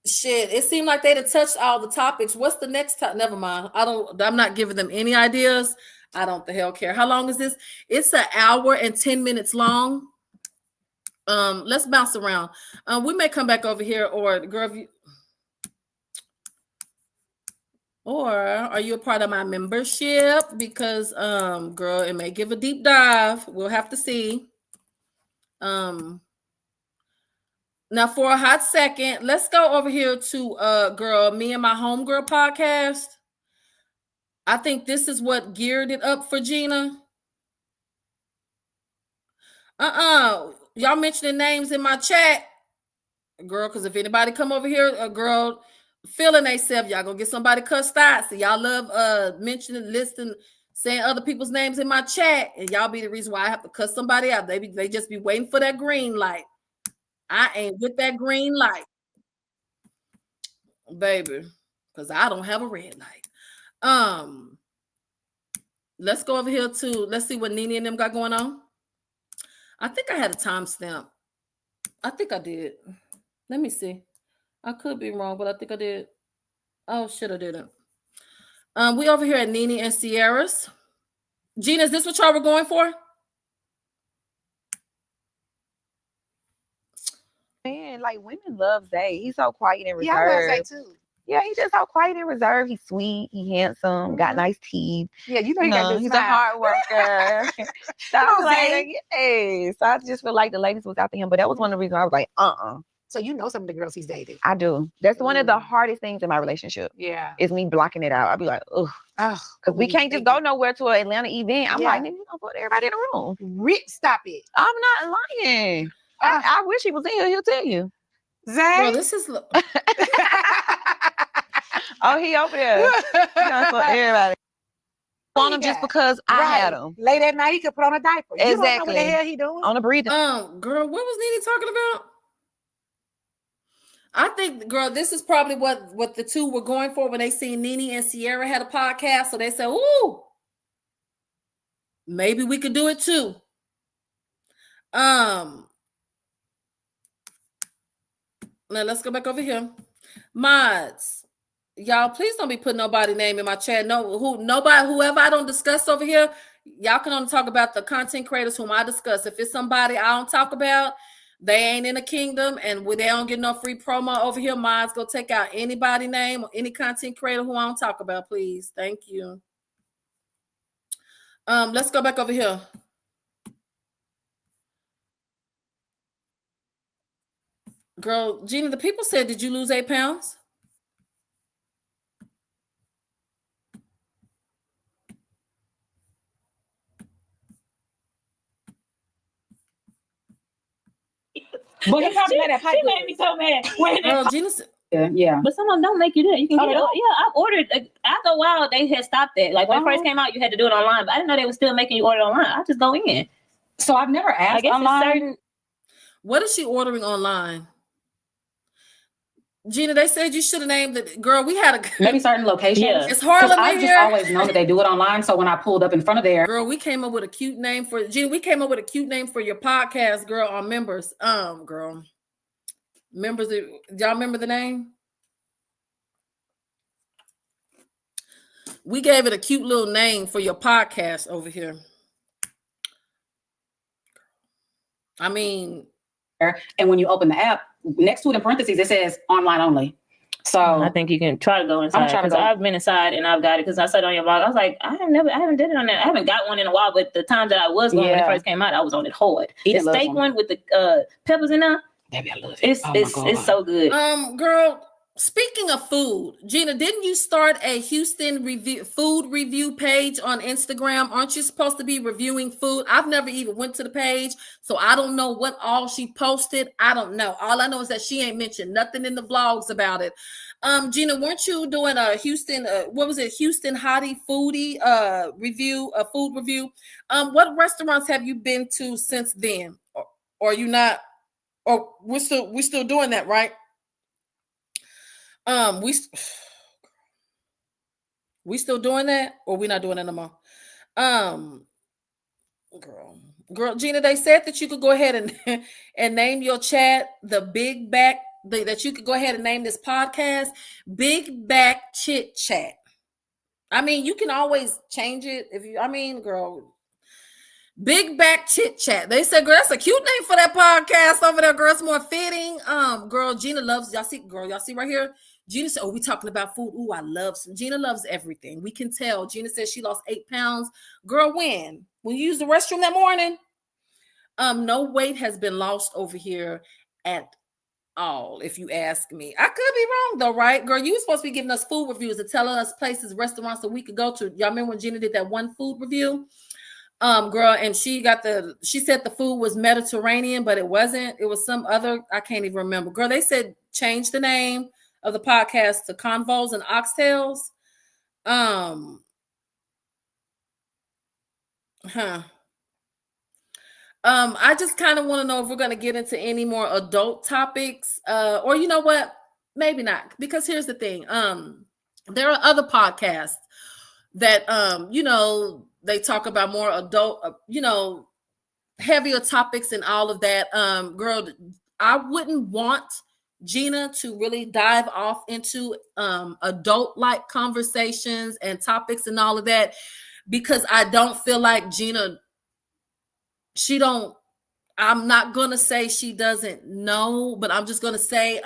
Shit, it seemed like they'd have touched all the topics. What's the next topic? Never mind. I'm not giving them any ideas. I don't the hell care. How long is this? It's 1 hour and 10 minutes long. Let's bounce around. We may come back over here, or girl, or are you a part of my membership? Because girl, it may give a deep dive. We'll have to see. Now for a hot second, let's go over here to girl, me and my homegirl podcast. I think this is what geared it up for Gina. Y'all mentioning names in my chat, girl, because if anybody come over here, a girl feeling themselves, y'all gonna get somebody cussed out. So y'all love mentioning, listing, saying other people's names in my chat, and y'all be the reason why I have to cuss somebody out. They just be waiting for that green light. I ain't with that green light, baby, because I don't have a red light. Let's go over here to, let's see what Nene and them got going on. I think I had a timestamp. I think I did. Let me see. I could be wrong, but I think I did. Oh, shit, I didn't. We over here at Nene and Sierra's. Gina, is this what y'all were going for? Man, like women love Zay. He's so quiet and reserved. Yeah, I love Zay too. Yeah, he's just so quiet and reserved. He's sweet. He handsome. Got nice teeth. Yeah, you know he got good he's smile. a hard worker. So I was like, yeah. So I just feel like the ladies was after him, but that was one of the reasons I was like, So you know some of the girls he's dated. I do. That's one of the hardest things in my relationship. Yeah. Is me blocking it out. I'll be like, ugh. Because we can't just go nowhere to an Atlanta event. I'm like, nigga, you gonna put everybody in the room. Stop it. I'm not lying. I wish he was in here. He'll tell you. Zay? Bro, this is... Oh, he over there. He done for everybody. Want him just because I had him. Late at night, he could put on a diaper. Exactly. You don't know what the hell he doing. On a breathing. Girl, what was Nene talking about? I think, girl, this is probably what the two were going for when they seen Nene and Sierra had a podcast. So they said, ooh, maybe we could do it too. Now let's go back over here. Mods, y'all, please don't be putting nobody's name in my chat. Whoever I don't discuss over here, y'all can only talk about the content creators whom I discuss. If it's somebody I don't talk about, they ain't in the kingdom, and they don't get no free promo over here. Mods, go take out anybody name or any content creator who I don't talk about, please. Thank you. Let's go back over here. Girl, Gina, the people said, did you lose 8 pounds? But he probably let that pipe. She made me so mad. Girl, Gina said, yeah. But someone don't make you do it. You can get it. Really? Yeah, I ordered. After a while, they had stopped that. Like when it first came out, you had to do it online. But I didn't know they were still making you order online. I just go in. So I've never asked I guess online. certain. what is she ordering online? Gina, they said you should have named it. Girl, we had a... Maybe certain locations. Yeah. It's Harlem I've in just here. always known that they do it online. So when I pulled up in front of there. Girl, we came up with a cute name for... Gina, we came up with a cute name for your podcast, girl, on members. Girl. Members, do y'all remember the name? We gave it a cute little name for your podcast over here. I mean... And when you open the app, next to it in parentheses, it says online only. So I think you can try to go inside. Because I've been inside and I've got it. Because I said on your blog, I was like, I haven't did it on that. I haven't got one in a while. But the time that I was going when it first came out, I was on it hard. The steak one with the peppers in there. Baby, I love it. It's so good. Girl, speaking of food, Gina, didn't you start a Houston food review page on Instagram? Aren't you supposed to be reviewing food? I've never even went to the page, so I don't know what all she posted. I don't know. All I know is that she ain't mentioned nothing in the vlogs about it. Gina, weren't you doing a Houston, Houston Hottie Foodie review, a food review? What restaurants have you been to since then? Or are you not? Or we're still doing that, right? We still doing that, or we not doing it no more? Girl, Gina, they said that you could go ahead and name your chat the Big Back. That you could go ahead and name this podcast Big Back Chit Chat. I mean, you can always change it if you. I mean, girl. Big Back Chit Chat. They said, girl, that's a cute name for that podcast over there, girl. It's more fitting. Girl, Gina loves, y'all see right here? Gina said, oh, we talking about food. Ooh, I love some. Gina loves everything. We can tell. Gina says she lost 8 pounds. Girl, when you used the restroom that morning? No weight has been lost over here at all, if you ask me. I could be wrong though, right? Girl, you were supposed to be giving us food reviews and telling us places, restaurants that we could go to. Y'all remember when Gina did that one food review? Girl, and she said the food was Mediterranean, but it wasn't. It was some other, I can't even remember. Girl, they said change the name of the podcast to Convos and Oxtails. I just kind of want to know if we're going to get into any more adult topics, or you know what? Maybe not, because here's the thing. There are other podcasts that, they talk about more adult, heavier topics and all of that. Girl, I wouldn't want Gina to really dive off into adult-like conversations and topics and all of that, because I don't feel like Gina, I'm not going to say she doesn't know, but I'm just going to say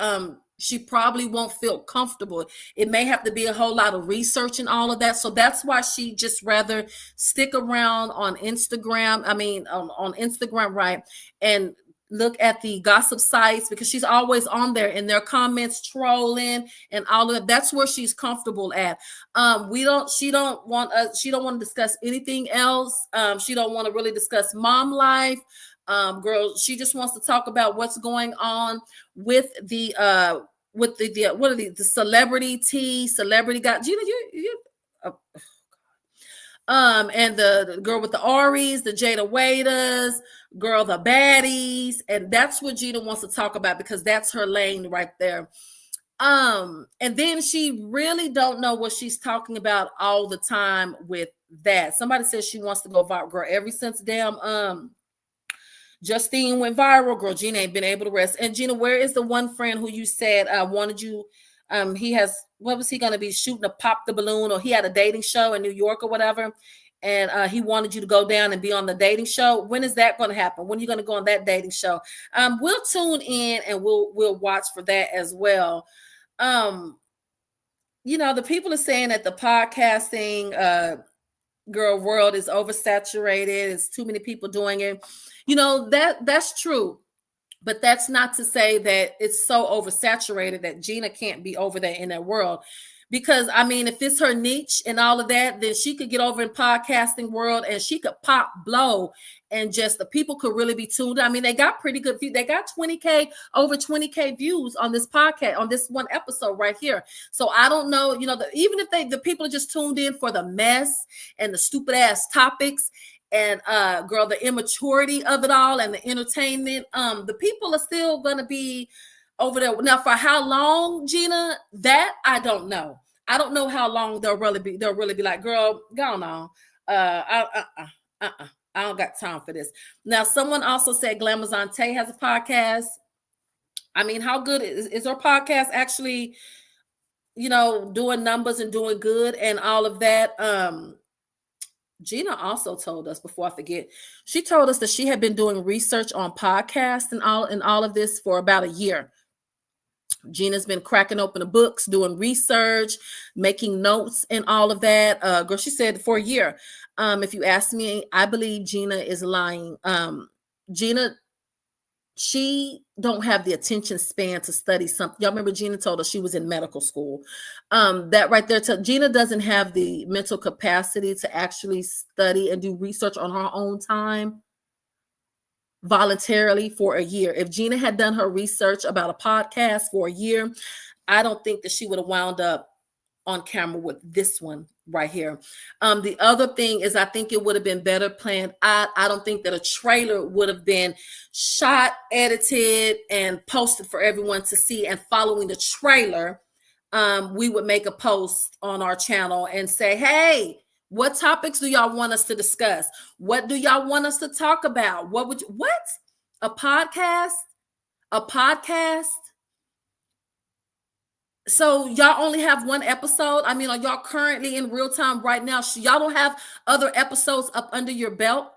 she probably won't feel comfortable. It may have to be a whole lot of research and all of that. So that's why she just rather stick around on Instagram. On Instagram, right? And look at the gossip sites because she's always on there in their comments trolling and all of that. That's where she's comfortable at. She don't want to discuss anything else. She don't want to really discuss mom life. Girl, she just wants to talk about what's going on with the what are the celebrity tea, celebrity got Gina, you and the girl with the Aries, the Jada Waiters, girl, the baddies, and that's what Gina wants to talk about because that's her lane right there. And then she really don't know what she's talking about all the time with that. Somebody says she wants to go viral, girl. Ever since damn Justine went viral, girl, Gina ain't been able to rest. And Gina, where is the one friend who you said wanted you? He has, what was he going to be shooting to pop the balloon, or he had a dating show in New York or whatever, and he wanted you to go down and be on the dating show. When is that going to happen? When are you going to go on that dating show? We'll tune in and we'll watch for that as well. You know, the people are saying that the podcasting girl world is oversaturated. It's too many people doing it. You know, that's true. But that's not to say that it's so oversaturated that Gina can't be over there in that world. Because, I mean, if it's her niche and all of that, then she could get over in podcasting world and she could pop, blow, and just the people could really be tuned. I mean, they got pretty good views. They got over 20K views on this podcast, on this one episode right here. So I don't know, you know, even if the people are just tuned in for the mess and the stupid ass topics, and girl, the immaturity of it all and the entertainment, the people are still gonna be over there. Now, for how long, Gina? That I don't know. I don't know how long they'll really be like, girl, go on. I don't got time for this. Now, someone also said Glamazante has a podcast. I mean, how good is her podcast actually, you know, doing numbers and doing good and all of that? Gina also told us, before I forget, she told us that she had been doing research on podcasts and all of this for about a year. Gina's been cracking open the books, doing research, making notes and all of that. Girl, she said for a year. If you ask me, I believe Gina is lying. Gina, she don't have the attention span to study something. Y'all remember Gina told us she was in medical school. That right there, Gina doesn't have the mental capacity to actually study and do research on her own time voluntarily for a year. If Gina had done her research about a podcast for a year, I don't think that she would have wound up on camera with this one right here. The other thing is, I think it would have been better planned. I don't think that a trailer would have been shot, edited, and posted for everyone to see. And following the trailer, we would make a post on our channel and say, hey, what topics do y'all want us to discuss? What do y'all want us to talk about? What? A podcast? A podcast? So y'all only have one episode? I mean, are y'all currently in real time right now? Y'all don't have other episodes up under your belt?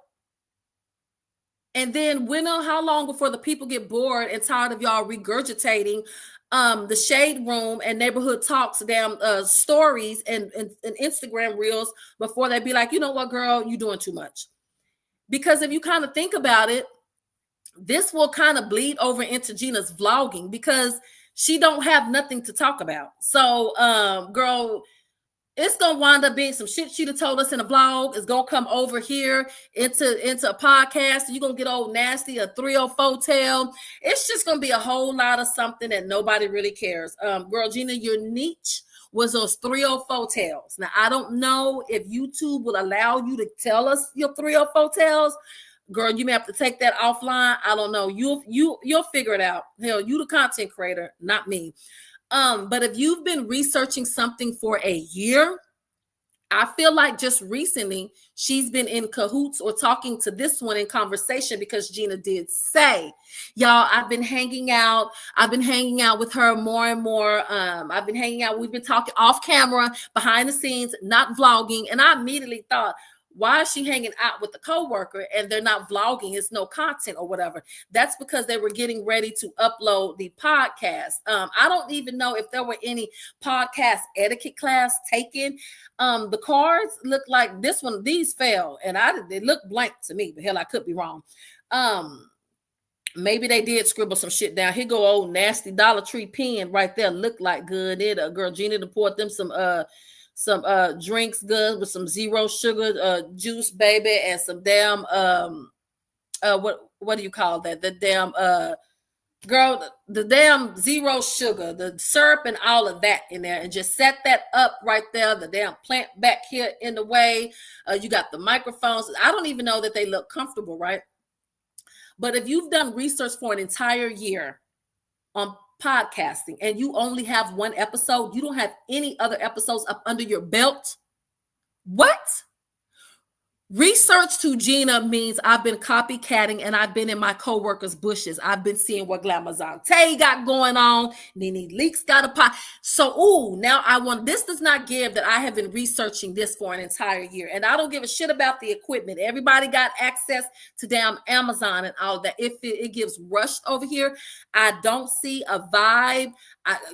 And then how long before the people get bored and tired of y'all regurgitating the Shade Room and Neighborhood Talks damn stories and Instagram reels before they be like, you know what, girl, you doing too much? Because if you kind of think about it, this will kind of bleed over into Gina's vlogging because she don't have nothing to talk about. So, girl, it's gonna wind up being some shit she'd have told us in a vlog. It's gonna come over here into a podcast. You're gonna get old nasty, a 304 tale. It's just gonna be a whole lot of something that nobody really cares. Girl, Gina, your niche was those 304 tales. Now, I don't know if YouTube will allow you to tell us your 304 tales. Girl, you may have to take that offline. I don't know. You'll figure it out. Hell, you the content creator, not me. But if you've been researching something for a year, I feel like just recently she's been in cahoots or talking to this one in conversation because Gina did say, y'all, I've been hanging out with her more and more. We've been talking off camera, behind the scenes, not vlogging. And I immediately thought, why is she hanging out with the coworker and they're not vlogging? It's no content or whatever. That's because they were getting ready to upload the podcast. I don't even know if there were any podcast etiquette class taken. The cards look like this one. These fell, and they look blank to me. But hell, I could be wrong. Maybe they did scribble some shit down. Here go old nasty Dollar Tree pen right there. Look like good. It girl Gina to pour them some drinks good with some zero sugar juice, baby, and some damn what do you call that? The damn girl, the damn zero sugar, the syrup and all of that in there, and just set that up right there. The damn plant back here in the way. You got the microphones. I don't even know that they look comfortable, right? But if you've done research for an entire year on podcasting and you only have one episode, you don't have any other episodes up under your belt. What? Research to Gina means I've been copycatting and I've been in my coworkers' bushes. I've been seeing what Glamazante got going on. Nene Leaks got a pot. So, now this does not give that I have been researching this for an entire year. And I don't give a shit about the equipment. Everybody got access to damn Amazon and all that. If it gives rushed over here, I don't see a vibe.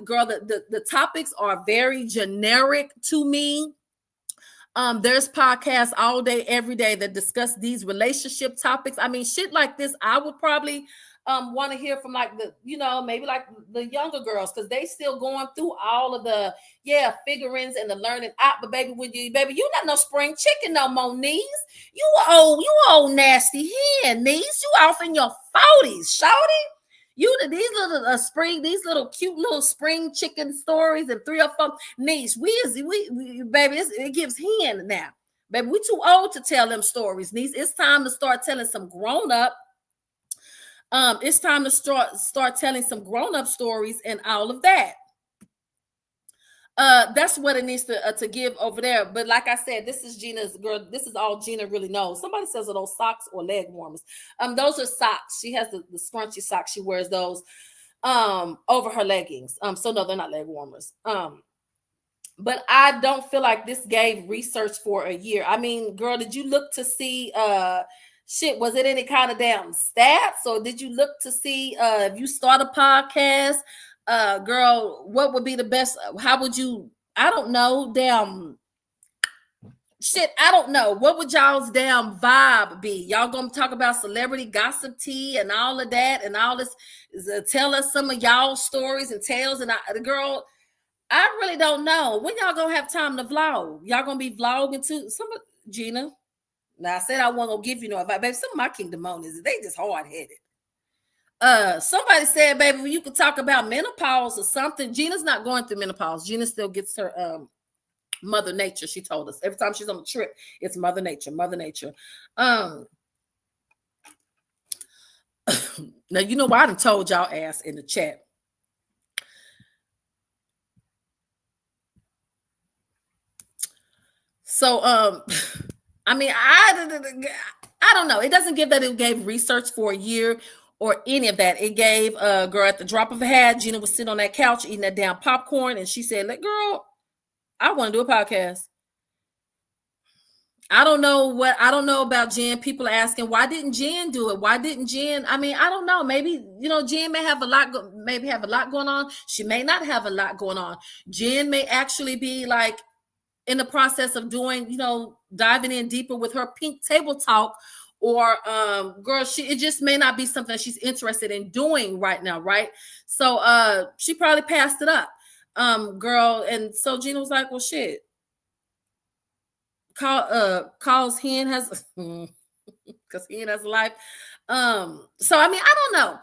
Girl, the topics are very generic to me. There's podcasts all day, every day that discuss these relationship topics. I mean, shit like this, I would probably want to hear from like maybe like the younger girls, because they still going through all of the figurines and the learning out. But baby, you not no spring chicken no more, niece. You old nasty hen, niece. You off in your 40s, shawty. These little cute little spring chicken stories and 3 or 4 niece. We baby, it gives hen now. Baby, we too old to tell them stories, niece. It's time to start telling some grown up. It's time to start telling some grown up stories and all of that. That's what it needs to give over there. But like I said, this is Gina's girl. This is all Gina really knows. Somebody says are those socks or leg warmers. Those are socks. She has the scrunchy socks. She wears those over her leggings. So no, they're not leg warmers. But I don't feel like this gave research for a year. I mean, girl, did you look to see was it any kind of damn stats? Or did you look to see if you start a podcast? Girl, what would be the best? How would you? I don't know. Damn shit. I don't know. What would y'all's damn vibe be? Y'all gonna talk about celebrity gossip tea and all of that and all this? Tell us some of y'all stories and tales. And girl, I really don't know. When y'all gonna have time to vlog? Y'all gonna be vlogging too? Gina. Now I said I wasn't gonna give you no advice, baby. Some of my kingdom owners, they just hard headed. Somebody said, baby, you could talk about menopause or something. Gina's not going through menopause. Gina still gets her mother nature. She told us every time she's on the trip, it's mother nature. Now you know why I done told y'all ass in the chat. So I mean, I don't know. It doesn't give that it gave research for a year or any of that. It gave girl at the drop of a hat. Gina was sitting on that couch eating that damn popcorn, and she said, "Like, girl, I want to do a podcast." I don't know about Jen. People are asking, why didn't Jen do it? Why didn't Jen? I mean, I don't know. Maybe Jen may have a lot going on. She may not have a lot going on. Jen may actually be like in the process of doing, diving in deeper with her pink table talk. Or girl, it just may not be something that she's interested in doing right now, right? So she probably passed it up, girl. And so Gina was like, well, shit. Calls hen has because hen has a life. So I mean, I don't know.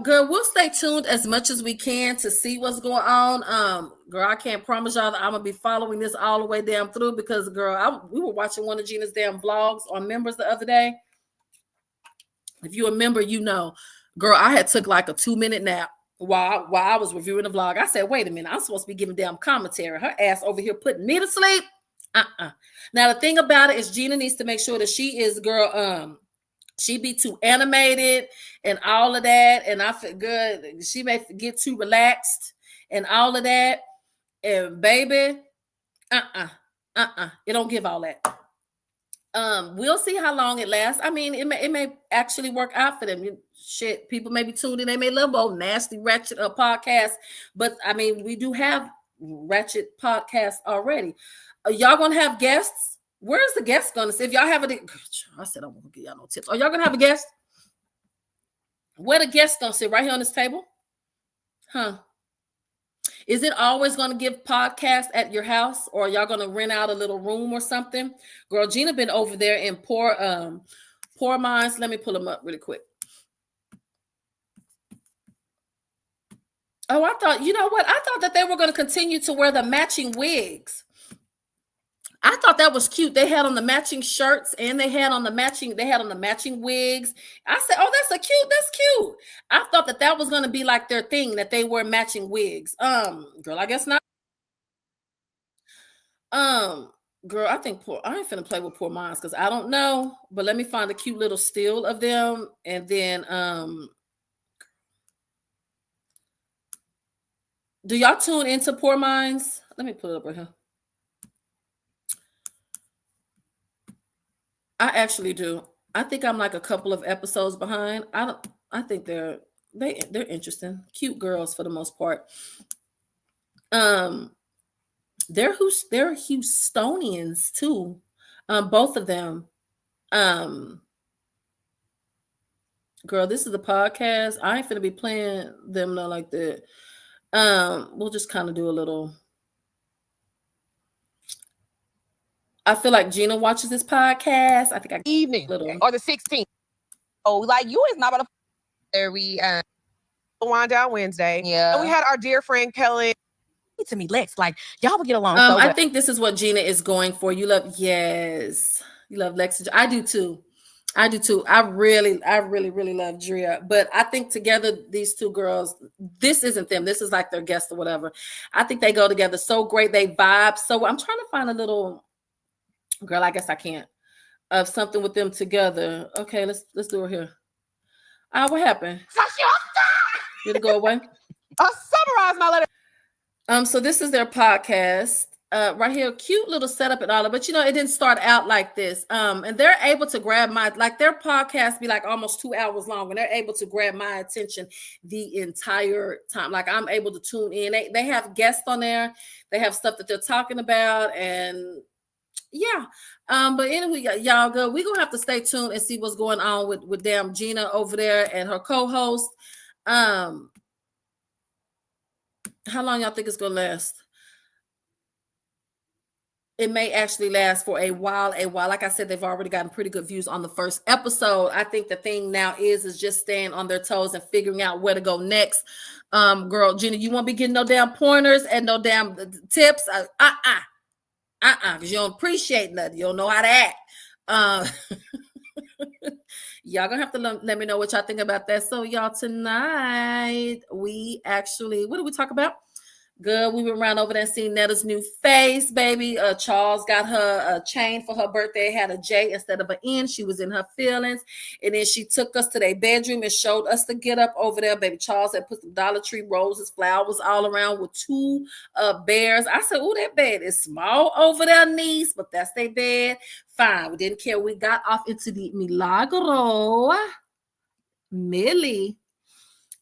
Girl, we'll stay tuned as much as we can to see what's going on. Girl, I can't promise y'all that I'm gonna be following this all the way down through because, girl, we were watching one of Gina's damn vlogs on members the other day. If you're a member, girl, I had took like a 2-minute nap while I was reviewing the vlog. I said, wait a minute, I'm supposed to be giving damn commentary. Her ass over here putting me to sleep. Now the thing about it is Gina needs to make sure that she is, girl, she be too animated and all of that, and I feel good. She may get too relaxed and all of that, and baby, it don't give all that. We'll see how long it lasts. I mean, it may actually work out for them. Shit, people may be tuned in. They may love old nasty ratchet podcast, but I mean, we do have ratchet podcasts already. Y'all gonna have guests? Where's the guest gonna say? If y'all have I said I won't give y'all no tips. Are y'all gonna have a guest? Where the guests gonna sit? Right here on this table? Huh? Is it always gonna give podcasts at your house, or y'all gonna rent out a little room or something? Girl, Gina been over there in Poor Minds. Let me pull them up really quick. Oh, I thought, you know what? I thought that they were gonna continue to wear the matching wigs. I thought that was cute. They had on the matching shirts and they had on the matching wigs. I said, "Oh, that's cute." I thought that was going to be like their thing, that they wear matching wigs. Girl, I guess not. Girl, I ain't finna play with Poor Minds because I don't know, but let me find a cute little still of them and then do y'all tune into Poor Minds? Let me pull it up right here. I actually do. I think I'm like a couple of episodes behind. I think they're interesting. Cute girls for the most part. They're Houstonians too. Both of them. Girl, this is a podcast. I ain't finna be playing them not like that. We'll just kind of do a little. I feel like Gina watches this podcast. I think evening or the 16th. Oh, like you is not about to. There we Wind down Wednesday. Yeah. And we had our dear friend Kelly to me, Lex. Like y'all would get along. I think this is what Gina is going for. You love Lex. I do too. I really love Drea. But I think together, these two girls, this isn't them. This is like their guest or whatever. I think they go together so great. They vibe. So I'm trying to find a little. Girl, I guess I can't. Of something with them together. Okay, let's do it here. What happened? Did it go away? Summarize my letter. So this is their podcast. Right here, cute little setup and all that, but it didn't start out like this. And they're able to grab their podcast be like almost 2 hours long, and they're able to grab my attention the entire time. Like I'm able to tune in. They have guests on there. They have stuff that they're talking about, and yeah. But anyway, y'all go. We're gonna have to stay tuned and see what's going on with damn Gina over there and her co-host. How long y'all think it's gonna last? It may actually last for a while. Like I said, they've already gotten pretty good views on the first episode. I think the thing now is just staying on their toes and figuring out where to go next. Girl, Gina, you won't be getting no damn pointers and no damn tips. Because you don't appreciate nothing. You don't know how to act. Y'all gonna have to let me know what y'all think about that. So y'all, tonight we actually, what did we talk about? Good. We went around over there and seen Netta's new face, baby. Charles got her a chain for her birthday. It had a J instead of an N. She was in her feelings. And then she took us to their bedroom and showed us the get up over there. Baby Charles had put some Dollar Tree roses, flowers all around with 2 bears. I said, oh, that bed is small over there, niece, but that's their bed. Fine. We didn't care. We got off into the Milagro. Millie.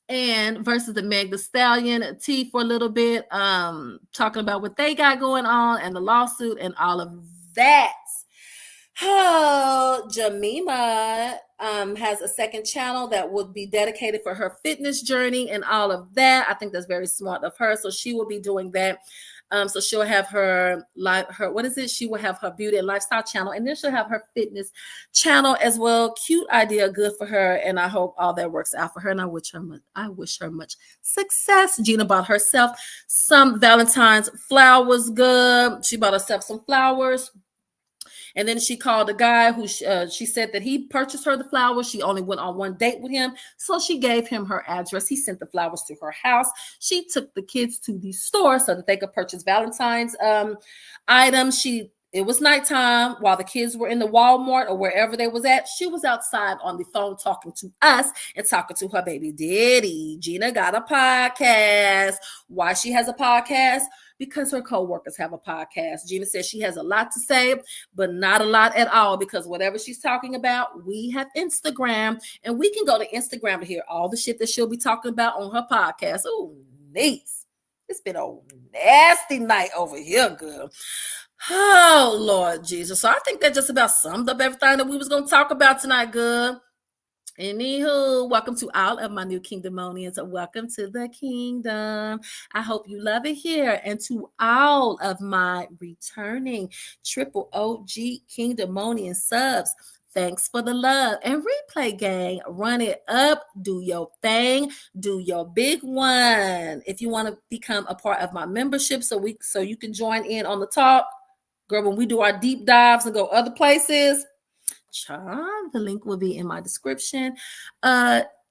And versus the Meg the Stallion T for a little bit, talking about what they got going on and the lawsuit and all of that. Oh, Jima has a second channel that would be dedicated for her fitness journey and all of that. I think that's very smart of her. So she will be doing that. So she'll have she will have her beauty and lifestyle channel, and then she'll have her fitness channel as well. Cute idea, good for her, and I hope all that works out for her. And I wish her much success. Gina bought herself some Valentine's flowers. Good. She bought herself some flowers. And then she called a guy who she said that he purchased her the flowers. She only went on one date with him. So she gave him her address. He sent the flowers to her house. She took the kids to the store so that they could purchase Valentine's items. It was nighttime while the kids were in the Walmart or wherever they was at. She was outside on the phone talking to us and talking to her baby daddy. Gina got a podcast. Why she has a podcast? Because her co-workers have a podcast. Gina says she has a lot to say, but not a lot at all, because whatever she's talking about, we have Instagram, and we can go to Instagram to hear all the shit that she'll be talking about on her podcast. Oh, nice. It's been a nasty night over here, girl. Oh, Lord Jesus. So I think that just about summed up everything that we was going to talk about tonight, good. Anywho, welcome to all of my new Kingdomonians. Welcome to the kingdom. I hope you love it here. And to all of my returning triple OG Kingdomonian subs, thanks for the love. And replay gang, run it up, do your thing, do your big one. If you want to become a part of my membership so you can join in on the talk, girl, when we do our deep dives and go other places, the link will be in my description.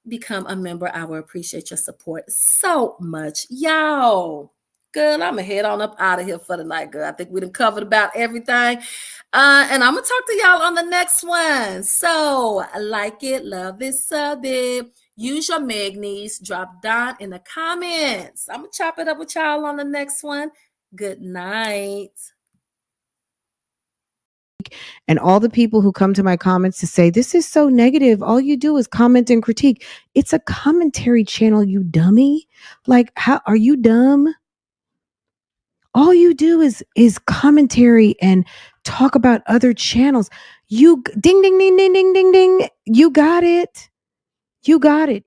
Become a member. I will appreciate your support so much, y'all. Girl, I'm gonna head on up out of here for the night, girl. I think we done covered about everything. And I'm gonna talk to y'all on the next one. So like it, love it, sub it. Use your magnies. Drop down in the comments. I'm gonna chop it up with y'all on the next one. Good night. And all the people who come to my comments to say, this is so negative. All you do is comment and critique. It's a commentary channel, you dummy. Like, how are you dumb? All you do is commentary and talk about other channels. You ding, ding, ding, ding, ding, ding, ding. You got it. You got it.